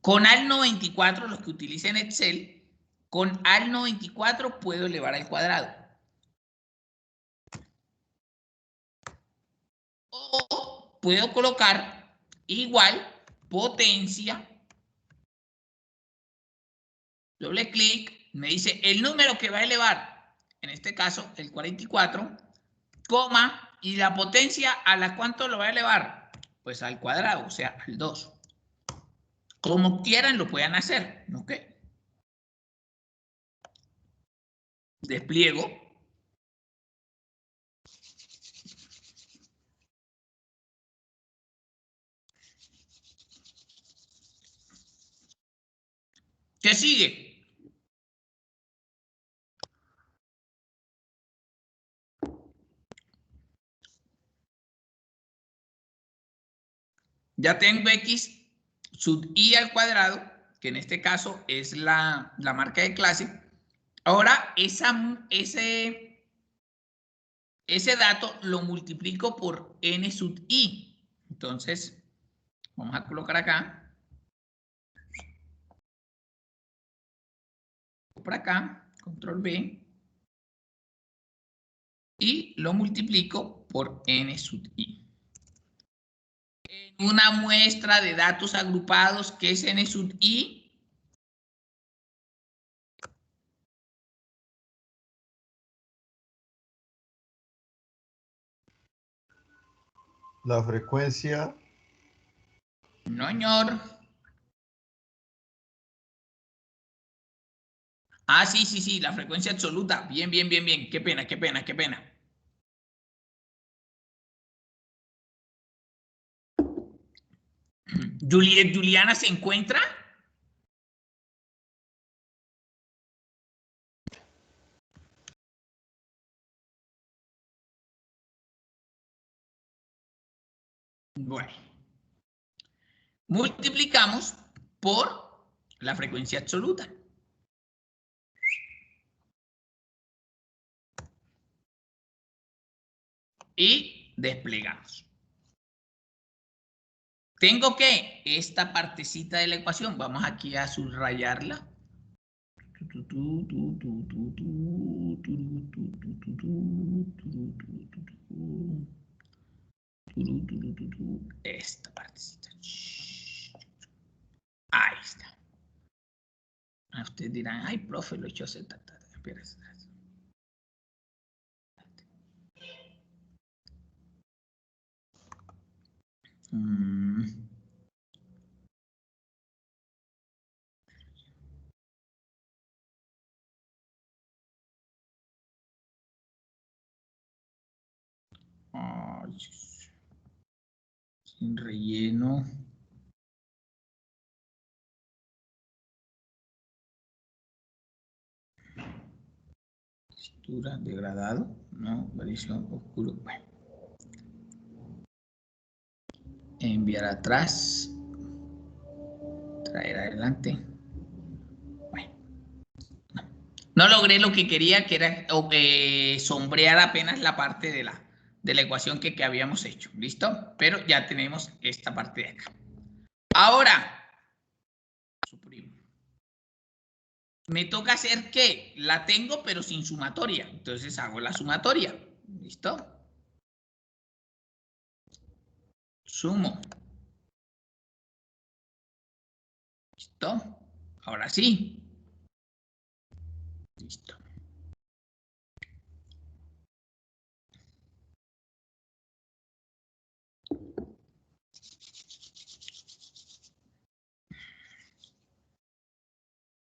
Con AL94, los que utilicen Excel, con AL94 puedo elevar al cuadrado. O puedo colocar igual potencia, doble clic, me dice el número que va a elevar, en este caso el 44, coma, y la potencia a la cuánto lo va a elevar, pues al cuadrado, o sea, al 2. Como quieran lo puedan hacer, ¿ok? Despliego. ¿Qué sigue? Ya tengo x sub i al cuadrado, que en este caso es la marca de clase. Ahora, ese dato lo multiplico por n sub i. Entonces, vamos a colocar acá. Por acá, control B. Y lo multiplico por n sub i. En una muestra de datos agrupados, ¿qué es n sub i? La frecuencia. No, señor. Ah, sí, sí, sí, la frecuencia absoluta. Bien, bien, bien, bien. Qué pena, qué pena, qué pena. Juliana se encuentra. Bueno, multiplicamos por la frecuencia absoluta. Y desplegamos. Tengo que esta partecita de la ecuación, vamos aquí a subrayarla. Esta partecita. Ahí está. Ustedes dirán, ay, profe, lo he hecho hace tanta. Espera. Ay, sin relleno. Textura, degradado, no, variación, oscuro. Bueno. Enviar atrás. Traer adelante. Bueno. No logré lo que quería, que era sombrear apenas la parte de la ecuación que habíamos hecho. ¿Listo? Pero ya tenemos esta parte de acá. Ahora, suprimo. Me toca hacer ¿qué? La tengo, pero sin sumatoria. Entonces hago la sumatoria. ¿Listo? Sumo. ¿Listo? Ahora sí. Listo.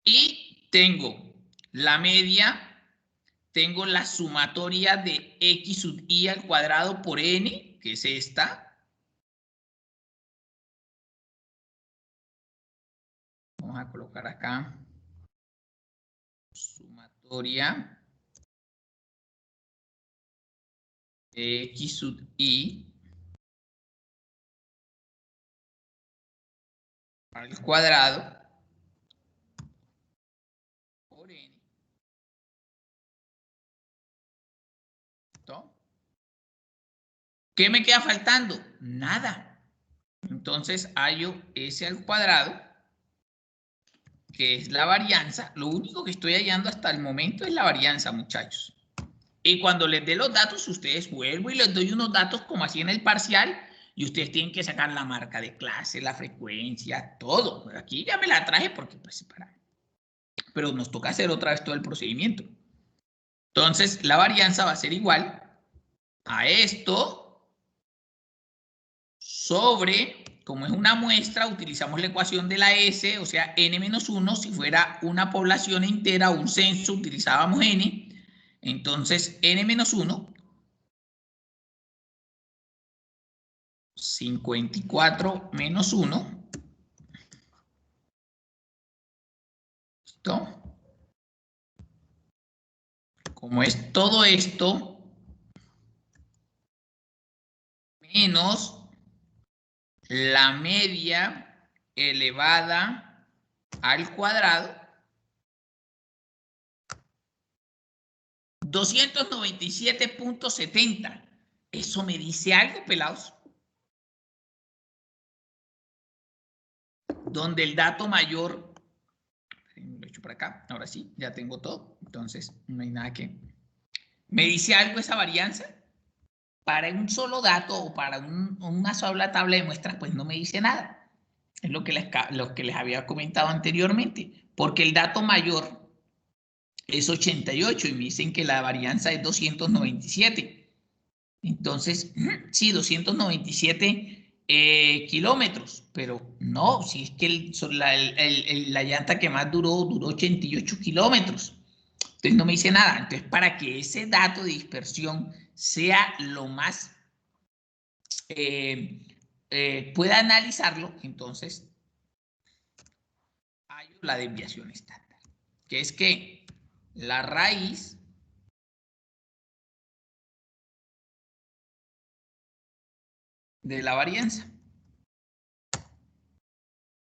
Y tengo la media, tengo la sumatoria de x sub i al cuadrado por n, que es esta. Vamos a colocar acá. Sumatoria de x sub i al cuadrado por n. ¿Listo? ¿Qué me queda faltando? Nada. Entonces hallo s al cuadrado, que es la varianza. Lo único que estoy hallando hasta el momento es la varianza, muchachos. Y cuando les dé los datos, ustedes vuelvo y les doy unos datos como así en el parcial, y ustedes tienen que sacar la marca de clase, la frecuencia, todo. Aquí ya me la traje porque pues pero nos toca hacer otra vez todo el procedimiento. Entonces, la varianza va a ser igual a esto sobre, como es una muestra, utilizamos la ecuación de la S, o sea, n-1. Si fuera una población entera o un censo, utilizábamos n. Entonces, n-1, 54 menos 1. ¿Listo? Como es todo esto, menos la media elevada al cuadrado, 297.70. ¿Eso me dice algo, pelados? Donde el dato mayor, lo he hecho por acá, ahora sí, ya tengo todo, entonces no hay nada que... ¿Me dice algo esa varianza? Para un solo dato o para una sola tabla de muestras, pues no me dice nada. Es lo que les había comentado anteriormente, porque el dato mayor es 88 y me dicen que la varianza es 297. Entonces, sí, 297 kilómetros, pero no, si es que la llanta que más duró 88 kilómetros. Entonces no me dice nada. Entonces, para que ese dato de dispersión sea lo más pueda analizarlo, entonces hay la desviación estándar, que es que la raíz de la varianza.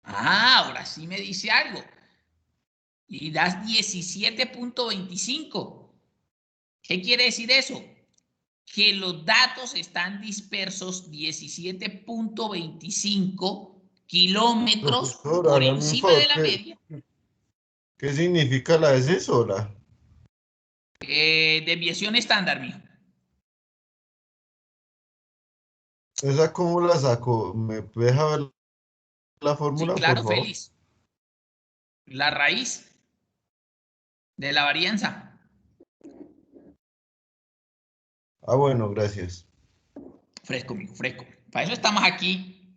Ah, ahora sí me dice algo. Y das 17.25. ¿Qué quiere decir eso? Que los datos están dispersos 17.25 kilómetros Profesor, por hágame un encima de favor, la media. ¿qué significa la S sola? Desviación estándar, mijo. ¿Esa cómo la saco? ¿Me deja ver la Sí, fórmula, por claro, favor? Félix. La raíz de la varianza. Ah, bueno, gracias. Fresco, mijo, fresco. Para eso estamos aquí,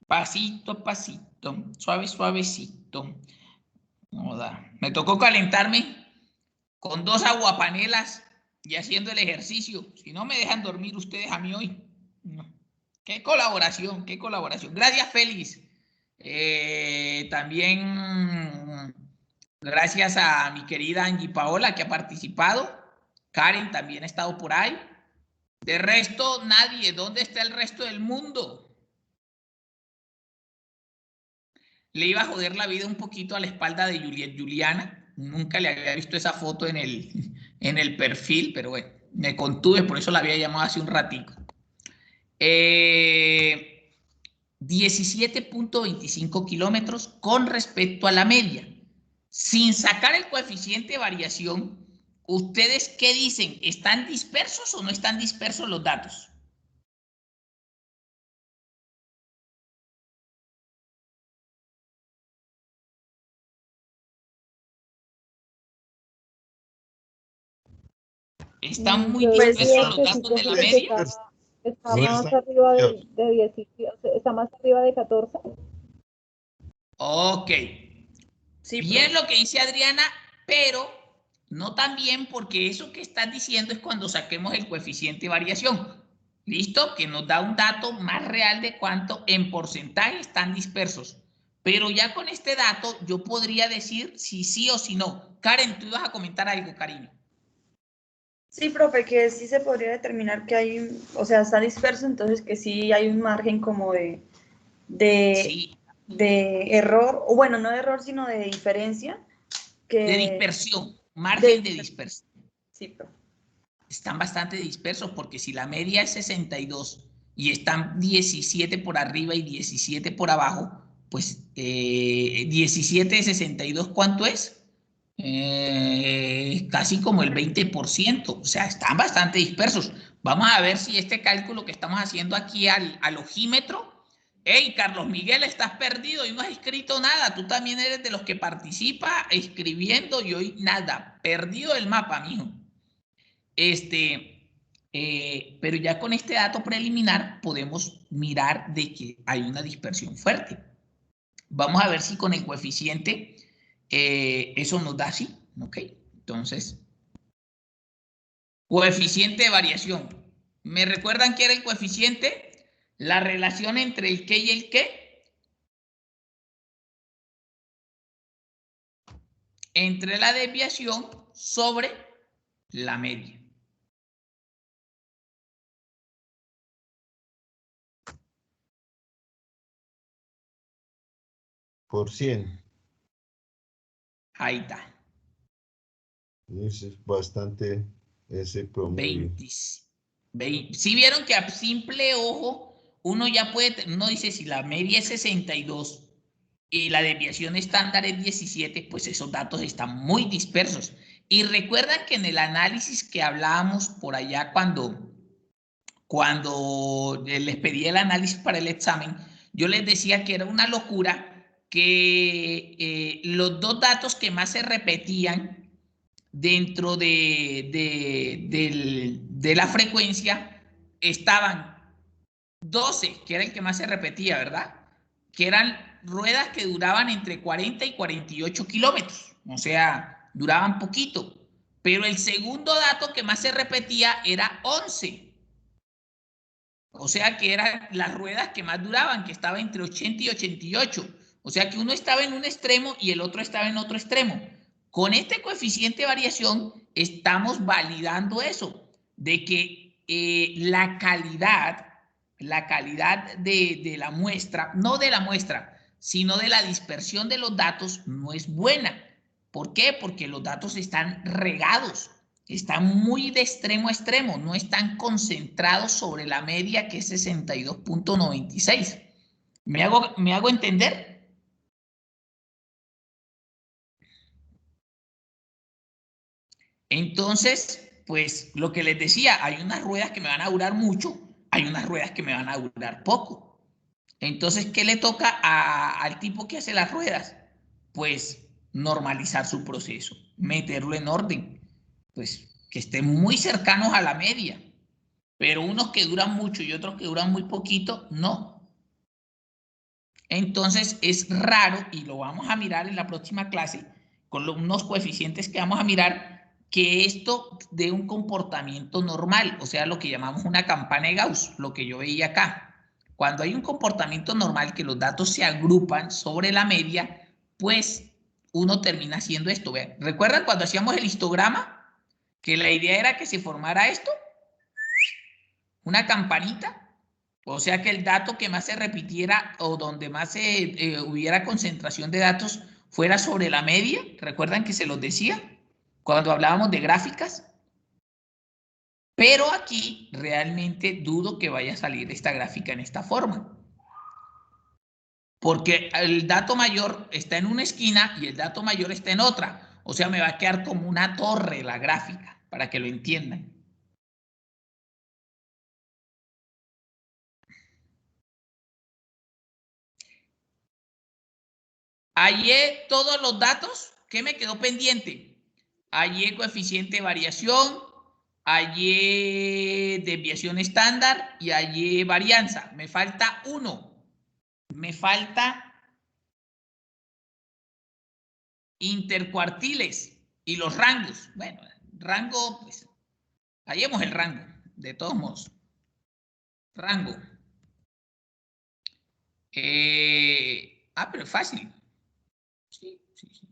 pasito a pasito, suave, suavecito. Joda. Me tocó calentarme con 2 aguapanelas y haciendo el ejercicio. Si no me dejan dormir ustedes a mí hoy. No. Qué colaboración, qué colaboración. Gracias, Félix. También gracias a mi querida Angie Paola que ha participado. Karen también ha estado por ahí. De resto, nadie. ¿Dónde está el resto del mundo? Le iba a joder la vida un poquito a la espalda de Juliana, Nunca le había visto esa foto en el perfil, pero bueno, me contuve, por eso la había llamado hace un ratico. 17.25 kilómetros con respecto a la media. Sin sacar el coeficiente de variación, ¿ustedes qué dicen? ¿Están dispersos o no están dispersos los datos? ¿Están muy Yo Pues, diría dispersos los que sí, datos de la que media? está No más están arriba cambiados. de 10, está más arriba de 14. Ok. sí, Bien profe. lo que dice Adriana, pero no tan bien porque eso que estás diciendo es cuando saquemos el coeficiente de variación. ¿Listo? Que nos da un dato más real de cuánto en porcentaje están dispersos. Pero ya con este dato yo podría decir si sí o si no. Karen, tú ibas a comentar algo, cariño. Sí, profe, que sí se podría determinar que hay, o sea, está disperso, entonces que sí hay un margen como de, Sí, de error, o bueno, no de error, sino de diferencia, de que dispersión, margen de de, dispersión. sí, profe. Están bastante dispersos porque si la media es 62 y están 17 por arriba y 17 por abajo, pues 17 de 62, ¿cuánto es? Casi como el 20%, o sea, están bastante dispersos. Vamos a ver si este cálculo que estamos haciendo aquí al ojímetro. Hey, Carlos Miguel, estás perdido y no has escrito nada. Tú también eres de los que participa escribiendo y hoy nada. Perdido el mapa, mijo. Pero ya con este dato preliminar podemos mirar de que hay una dispersión fuerte. Vamos a ver si con el coeficiente eso nos da así, ¿ok? Entonces, coeficiente de variación. ¿Me recuerdan qué era el coeficiente? La relación entre el qué y el qué. Entre la desviación sobre la media. Por 100. Ahí está. Es bastante ese promedio. 20. Si vieron que a simple ojo uno ya puede, uno dice si la media es 62 y la desviación estándar es 17, pues esos datos están muy dispersos. Y recuerdan que en el análisis que hablábamos por allá cuando les pedí el análisis para el examen, yo les decía que era una locura que los dos datos que más se repetían dentro de la frecuencia estaban 12, que era el que más se repetía, ¿verdad? Que eran ruedas que duraban entre 40 y 48 kilómetros, o sea, duraban poquito. Pero el segundo dato que más se repetía era 11, o sea, que eran las ruedas que más duraban, que estaba entre 80 y 88. O sea, que uno estaba en un extremo y el otro estaba en otro extremo. Con este coeficiente de variación estamos validando eso, de que la calidad de la muestra, no de la muestra, sino de la dispersión de los datos no es buena. ¿Por qué? Porque los datos están regados, están muy de extremo a extremo, no están concentrados sobre la media que es 62.96. ¿Me hago entender? Entonces, pues lo que les decía, hay unas ruedas que me van a durar mucho, hay unas ruedas que me van a durar poco. Entonces, ¿qué le toca al tipo que hace las ruedas? Pues normalizar su proceso, meterlo en orden, pues que estén muy cercanos a la media, pero unos que duran mucho y otros que duran muy poquito, no. Entonces, es raro, y lo vamos a mirar en la próxima clase, con unos coeficientes que vamos a mirar, que esto dé un comportamiento normal, o sea, lo que llamamos una campana de Gauss, lo que yo veía acá. Cuando hay un comportamiento normal, que los datos se agrupan sobre la media, pues uno termina haciendo esto. ¿Vean? ¿Recuerdan cuando hacíamos el histograma? Que la idea era que se formara esto, una campanita. O sea que el dato que más se repitiera o donde más hubiera concentración de datos fuera sobre la media. ¿Recuerdan que se los decía cuando hablábamos de gráficas? Pero aquí realmente dudo que vaya a salir esta gráfica en esta forma. Porque el dato mayor está en una esquina y el dato mayor está en otra. O sea, me va a quedar como una torre la gráfica, para que lo entiendan. Hallé todos los datos. ¿Qué me quedó pendiente? Hallé coeficiente de variación, hallé desviación estándar y hallé varianza. Me falta uno. Me falta intercuartiles y los rangos. Bueno, rango, pues, hallemos el rango, de todos modos. Rango. Pero es fácil. Sí, sí, sí.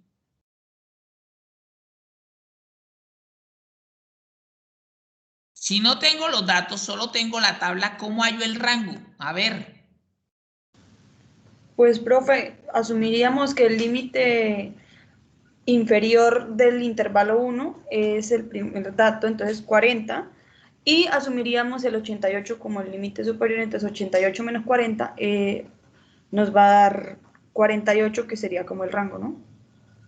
Si no tengo los datos, solo tengo la tabla, ¿cómo hallo el rango? A ver. Pues, profe, asumiríamos que el límite inferior del intervalo 1 es el primer dato, entonces 40, y asumiríamos el 88 como el límite superior, entonces 88 menos 40 nos va a dar 48, que sería como el rango, ¿no?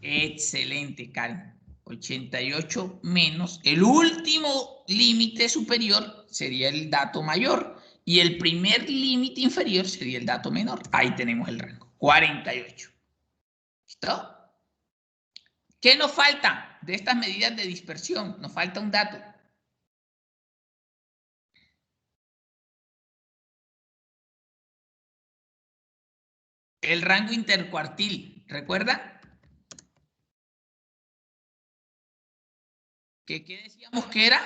Excelente, Karen. 88 menos el último límite superior sería el dato mayor y el primer límite inferior sería el dato menor. Ahí tenemos el rango, 48. ¿Listo? ¿Qué nos falta de estas medidas de dispersión? Nos falta un dato. El rango intercuartil, ¿recuerda? ¿Qué decíamos que era?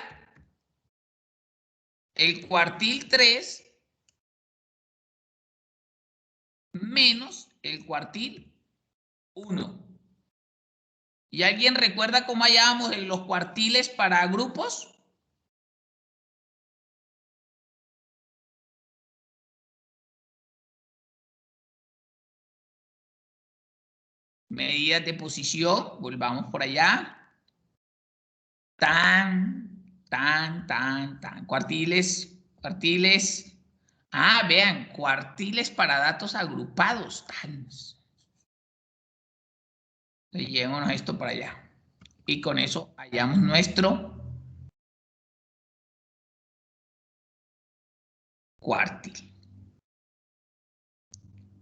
El cuartil 3 menos el cuartil 1. ¿Y alguien recuerda cómo hallábamos los cuartiles para grupos? Medidas de posición, volvamos por allá. Cuartiles. Vean, cuartiles para datos agrupados. Llevémonos esto para allá. Y con eso hallamos nuestro cuartil.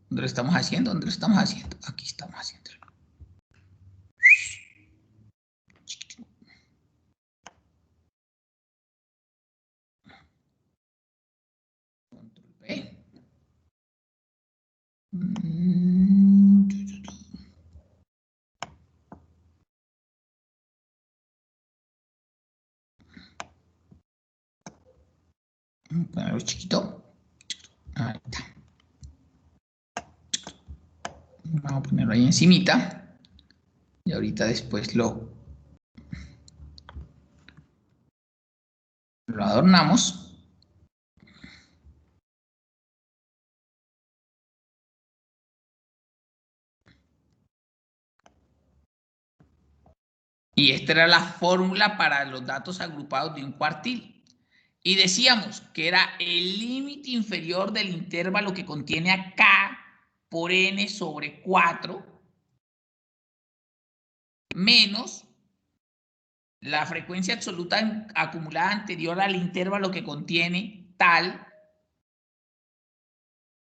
¿Dónde lo estamos haciendo? ¿Dónde lo estamos haciendo? Aquí estamos haciendo. Control P. Ponerlo chiquito. Ahí está. Vamos a ponerlo ahí encimita. Y ahorita después lo adornamos. Y esta era la fórmula para los datos agrupados de un cuartil. Y decíamos que era el límite inferior del intervalo que contiene a K por N sobre 4 menos la frecuencia absoluta acumulada anterior al intervalo que contiene tal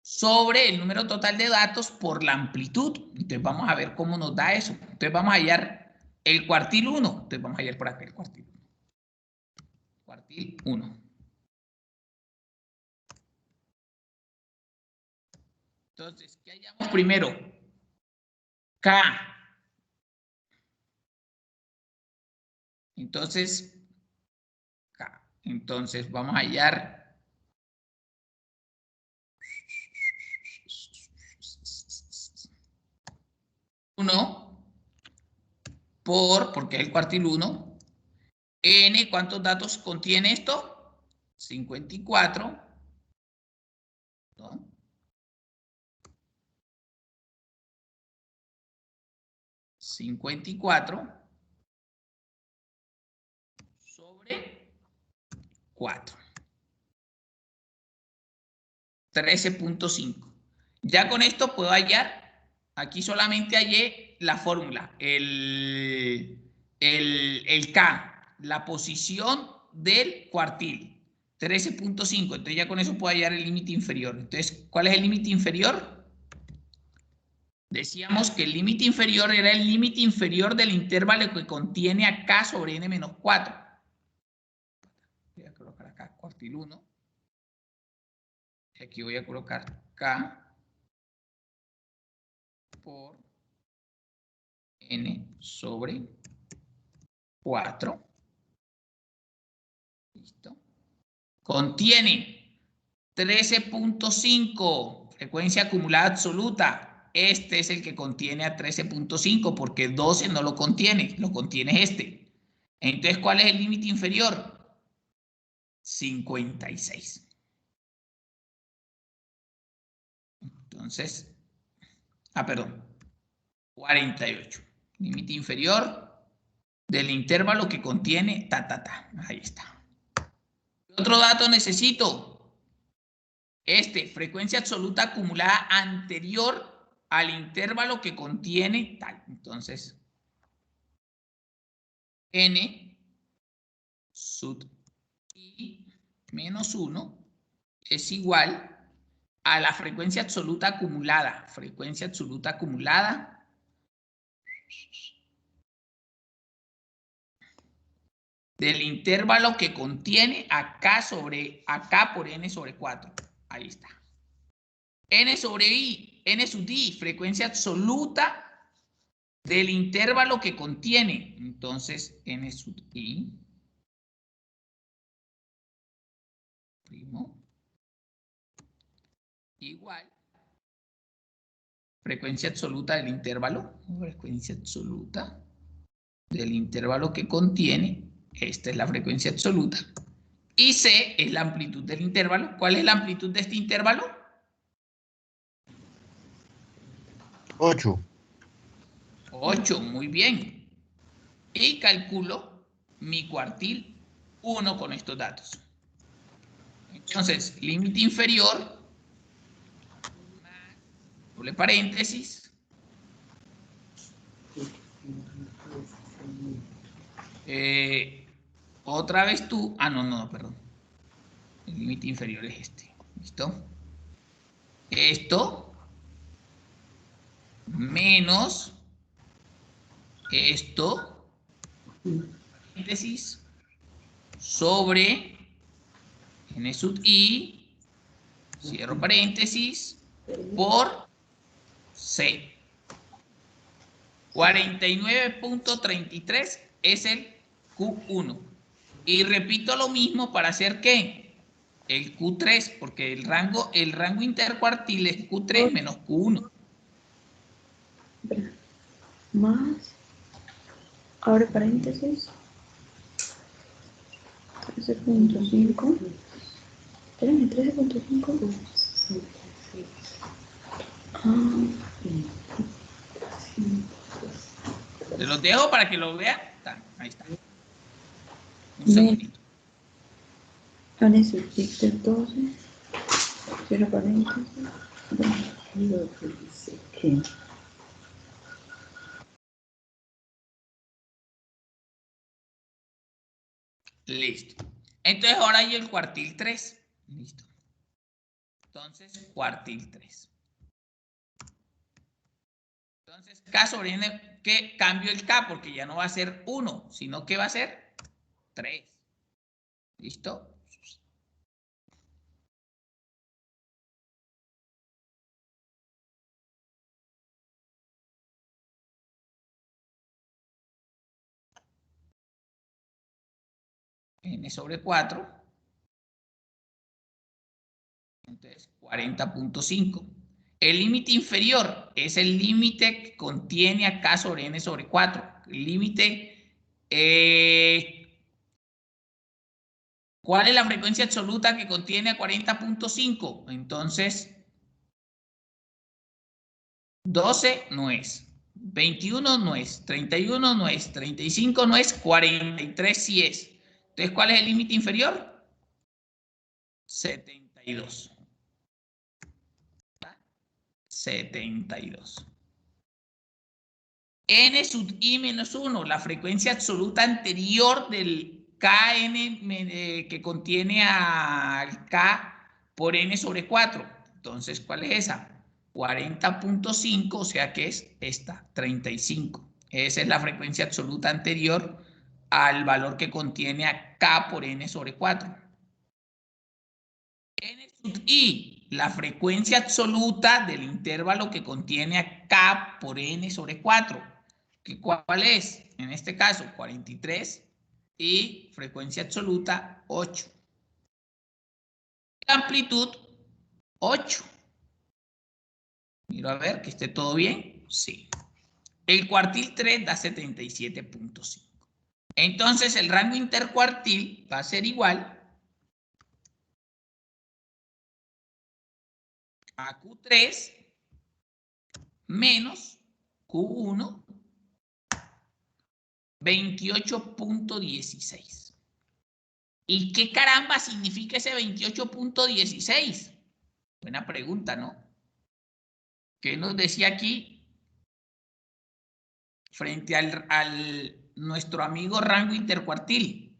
sobre el número total de datos por la amplitud. Entonces vamos a ver cómo nos da eso. Entonces vamos a hallar el cuartil 1. Entonces vamos a hallar por acá el cuartil 1. Cuartil 1. Entonces, ¿qué hallamos primero? K. Entonces, K. Entonces vamos a hallar porque es el cuartil 1. N, ¿cuántos datos contiene esto? 54. ¿No? 54 sobre 4. 13.5. Ya con esto puedo hallar, aquí solamente hallé la fórmula, el K, la posición del cuartil. 13.5, entonces ya con eso puedo hallar el límite inferior. Entonces, ¿cuál es el límite inferior? Decíamos que el límite inferior era el límite inferior del intervalo que contiene a K sobre N menos 4. Voy a colocar acá cuartil 1. Y aquí voy a colocar K por N sobre 4. Listo. Contiene 13.5, frecuencia acumulada absoluta. Este es el que contiene a 13.5 porque 12 no lo contiene este. Entonces, ¿cuál es el límite inferior? 56. Entonces, perdón, 48. Límite inferior del intervalo que contiene Ahí está. Otro dato necesito. Frecuencia absoluta acumulada anterior al intervalo que contiene tal. Entonces, N sub I menos 1 es igual a la frecuencia absoluta acumulada. Frecuencia absoluta acumulada del intervalo que contiene K por N sobre 4. Ahí está. N sobre I, N sub I, frecuencia absoluta del intervalo que contiene. Entonces, N sub I primo igual frecuencia absoluta del intervalo. Frecuencia absoluta del intervalo que contiene. Esta es la frecuencia absoluta. Y C es la amplitud del intervalo. ¿Cuál es la amplitud de este intervalo? 8. 8, muy bien. Y calculo mi cuartil 1 con estos datos. Entonces, límite inferior, doble paréntesis, otra vez tú, no, perdón. El límite inferior es este. ¿Listo? Esto menos esto, paréntesis, sobre N sub I, cierro paréntesis, por C. 49.33 es el Q1. Y repito lo mismo para hacer ¿qué? El Q3, porque el rango intercuartil es Q3 menos Q1. Más, abre paréntesis, 13.5. Espérenme, 13.5. Se los dejo para que lo vean. Ahí está. Un segundito. Ahora es el tic del 12. Cierro paréntesis. Listo. Entonces ahora hay el cuartil 3. Listo. Entonces, cuartil 3. Entonces, K sobre N, ¿qué? Cambio el K porque ya no va a ser 1, sino que va a ser 3. ¿Listo? N sobre 4. Entonces, 40.5. El límite inferior es el límite que contiene a K sobre N sobre 4. El límite... ¿cuál es la frecuencia absoluta que contiene a 40.5? Entonces, 12 no es. 21 no es, 31 no es, 35 no es, 43 sí es. Entonces, ¿cuál es el límite inferior? 72. 72. N sub i menos 1, la frecuencia absoluta anterior del Kn que contiene al K por N sobre 4. Entonces, ¿cuál es esa? 40.5, o sea que es esta, 35. Esa es la frecuencia absoluta anterior al valor que contiene a K por N sobre 4. N sub i, la frecuencia absoluta del intervalo que contiene a K por N sobre 4. ¿Cuál es? En este caso, 43 y frecuencia absoluta 8. Amplitud 8. Miro a ver que esté todo bien. Sí. El cuartil 3 da 77.5. Entonces el rango intercuartil va a ser igual a Q3 menos Q1 28.16. ¿Y qué caramba significa ese 28.16? Buena pregunta, ¿no? ¿Qué nos decía aquí? Frente al nuestro amigo rango intercuartil.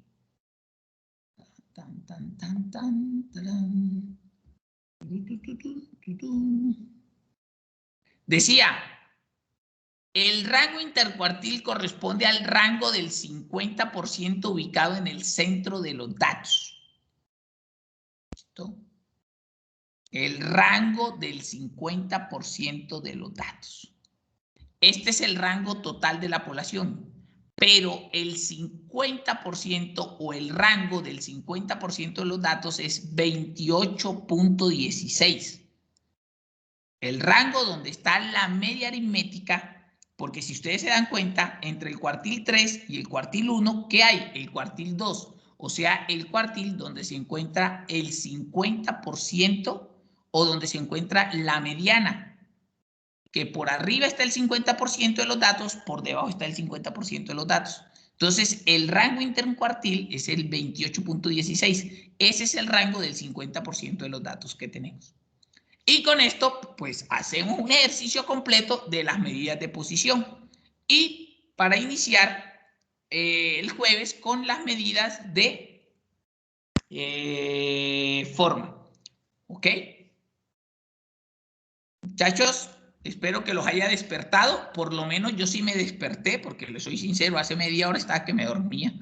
Decía, el rango intercuartil corresponde al rango del 50% ubicado en el centro de los datos. ¿Listo? El rango del 50% de los datos. Este es el rango total de la población, pero el 50% o el rango del 50% de los datos es 28.16. El rango donde está la media aritmética, porque si ustedes se dan cuenta, entre el cuartil 3 y el cuartil 1, ¿qué hay? El cuartil 2, o sea, el cuartil donde se encuentra el 50% o donde se encuentra la mediana, que por arriba está el 50% de los datos, por debajo está el 50% de los datos. Entonces, el rango intercuartil es el 28.16. Ese es el rango del 50% de los datos que tenemos. Y con esto, pues, hacemos un ejercicio completo de las medidas de posición. Y para iniciar el jueves con las medidas de forma. ¿Ok? Muchachos, espero que los haya despertado. Por lo menos yo sí me desperté, porque les soy sincero, hace media hora estaba que me dormía.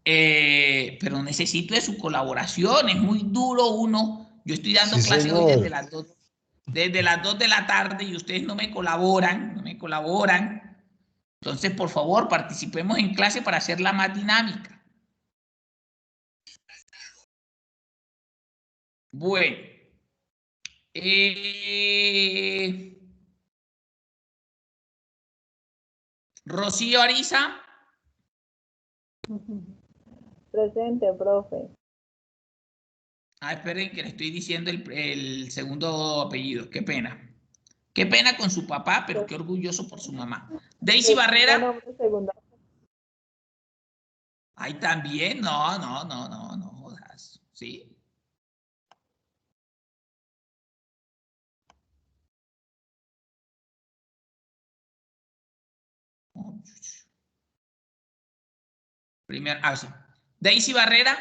Pero necesito de su colaboración. Es muy duro uno. Yo estoy dando Sí, clase hoy señor. desde las 2 de la tarde y ustedes no me colaboran. Entonces, por favor, participemos en clase para hacerla más dinámica. Bueno. Rocío Ariza. Presente, profe. Esperen que le estoy diciendo el segundo apellido. Qué pena. Qué pena con su papá, pero qué orgulloso por su mamá. Daisy Barrera. Ahí también. No jodas. Sí. Sí. Daisy Barrera.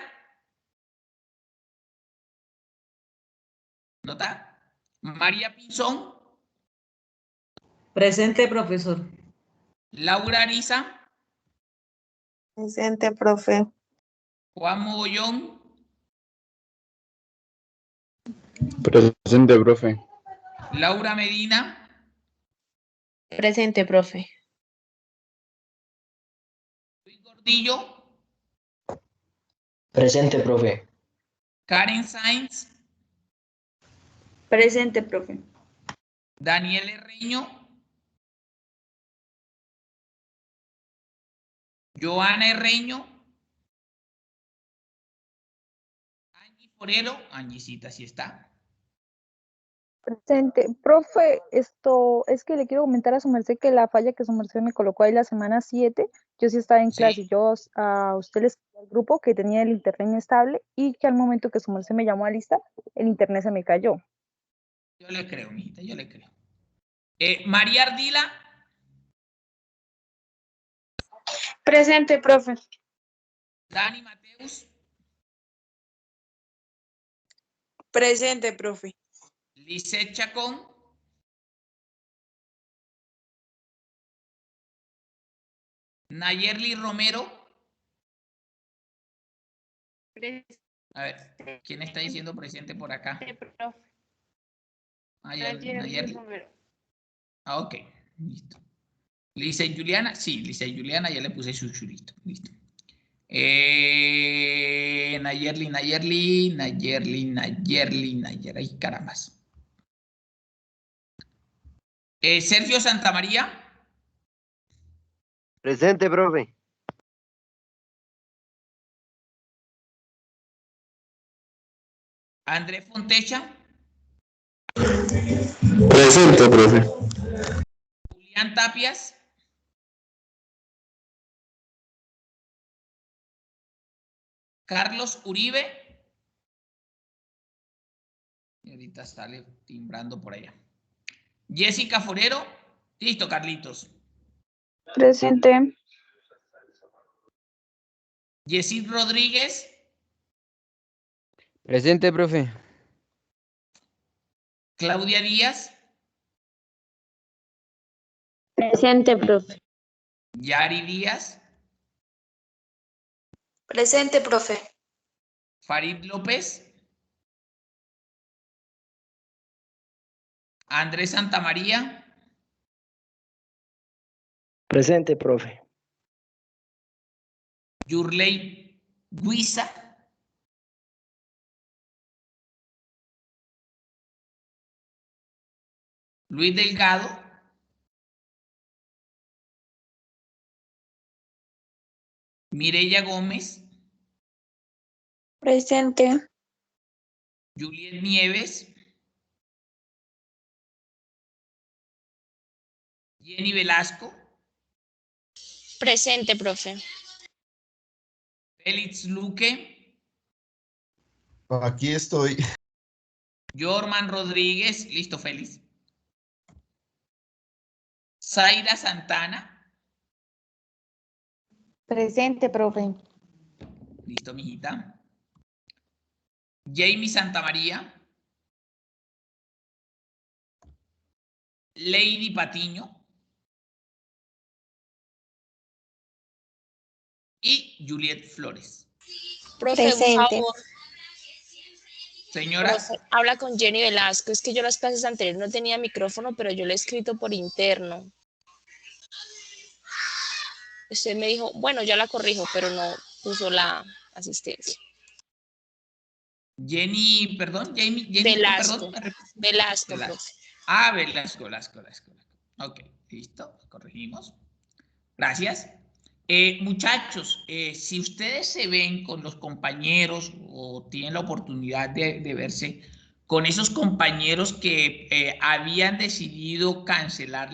¿Nota? María Pinzón. Presente, profesor. Laura Ariza. Presente, profe. Juan Mogollón. Presente, profe. Laura Medina. Presente, profe. Luis Gordillo. Presente, profe. Karen Sainz. Presente, profe. Daniel Herreño. Joana Herreño. Angie Forero. Angiecita, sí está. Presente. Profe, esto es que le quiero comentar a su merced que la falla que su merced me colocó ahí la semana 7, yo sí estaba en clase, Sí, yo a usted le escribí al grupo que tenía el internet inestable y que al momento que su merced me llamó a lista, el internet se me cayó. yo le creo, mijita, yo le creo. María Ardila, Presente, profe. Dani Mateus, Presente, profe. Lisset Chacón, Nayerli Romero. A ver, ¿quién está diciendo presente por acá? Ah, ya, Nayerli. Ah, ok, listo. Lisa y Juliana, sí, Lisa y Juliana, ya le puse su churito, listo. Nayerli, ay carambas. Sergio Santamaría, Presente, profe. André Fontecha, Presente, profe. Julián Tapias, Carlos Uribe, y ahorita sale timbrando por allá. Jessica Forero, listo, Carlitos. Presente. Yesid Rodríguez, Presente, profe. Claudia Díaz, Presente, profe. Yari Díaz, Presente, profe. Farid López, Andrés Santamaría, Presente, profe. Yurley Guisa, Luis Delgado, Mireya Gómez, Presente. Juliet Nieves, Jenny Velasco, Presente, profe. Félix Luque, Aquí estoy. Jorman Rodríguez, listo, Félix. Zaira Santana, Presente, profe. listo, mijita. Jamie Santamaría, Lady Patiño y Juliet Flores. Profe, un favor. Señora. Profe, habla con Jenny Velasco. Es que yo las clases anteriores no tenía micrófono, pero yo le he escrito por interno. Usted me dijo, bueno, ya la corrijo, pero no puso la asistencia. Jenny, perdón, Jenny, Velasco. perdón. Velasco, profe. Ah, Velasco. Ok, listo, corregimos. Gracias. Muchachos, si ustedes se ven con los compañeros o tienen la oportunidad de verse con esos compañeros que habían decidido cancelar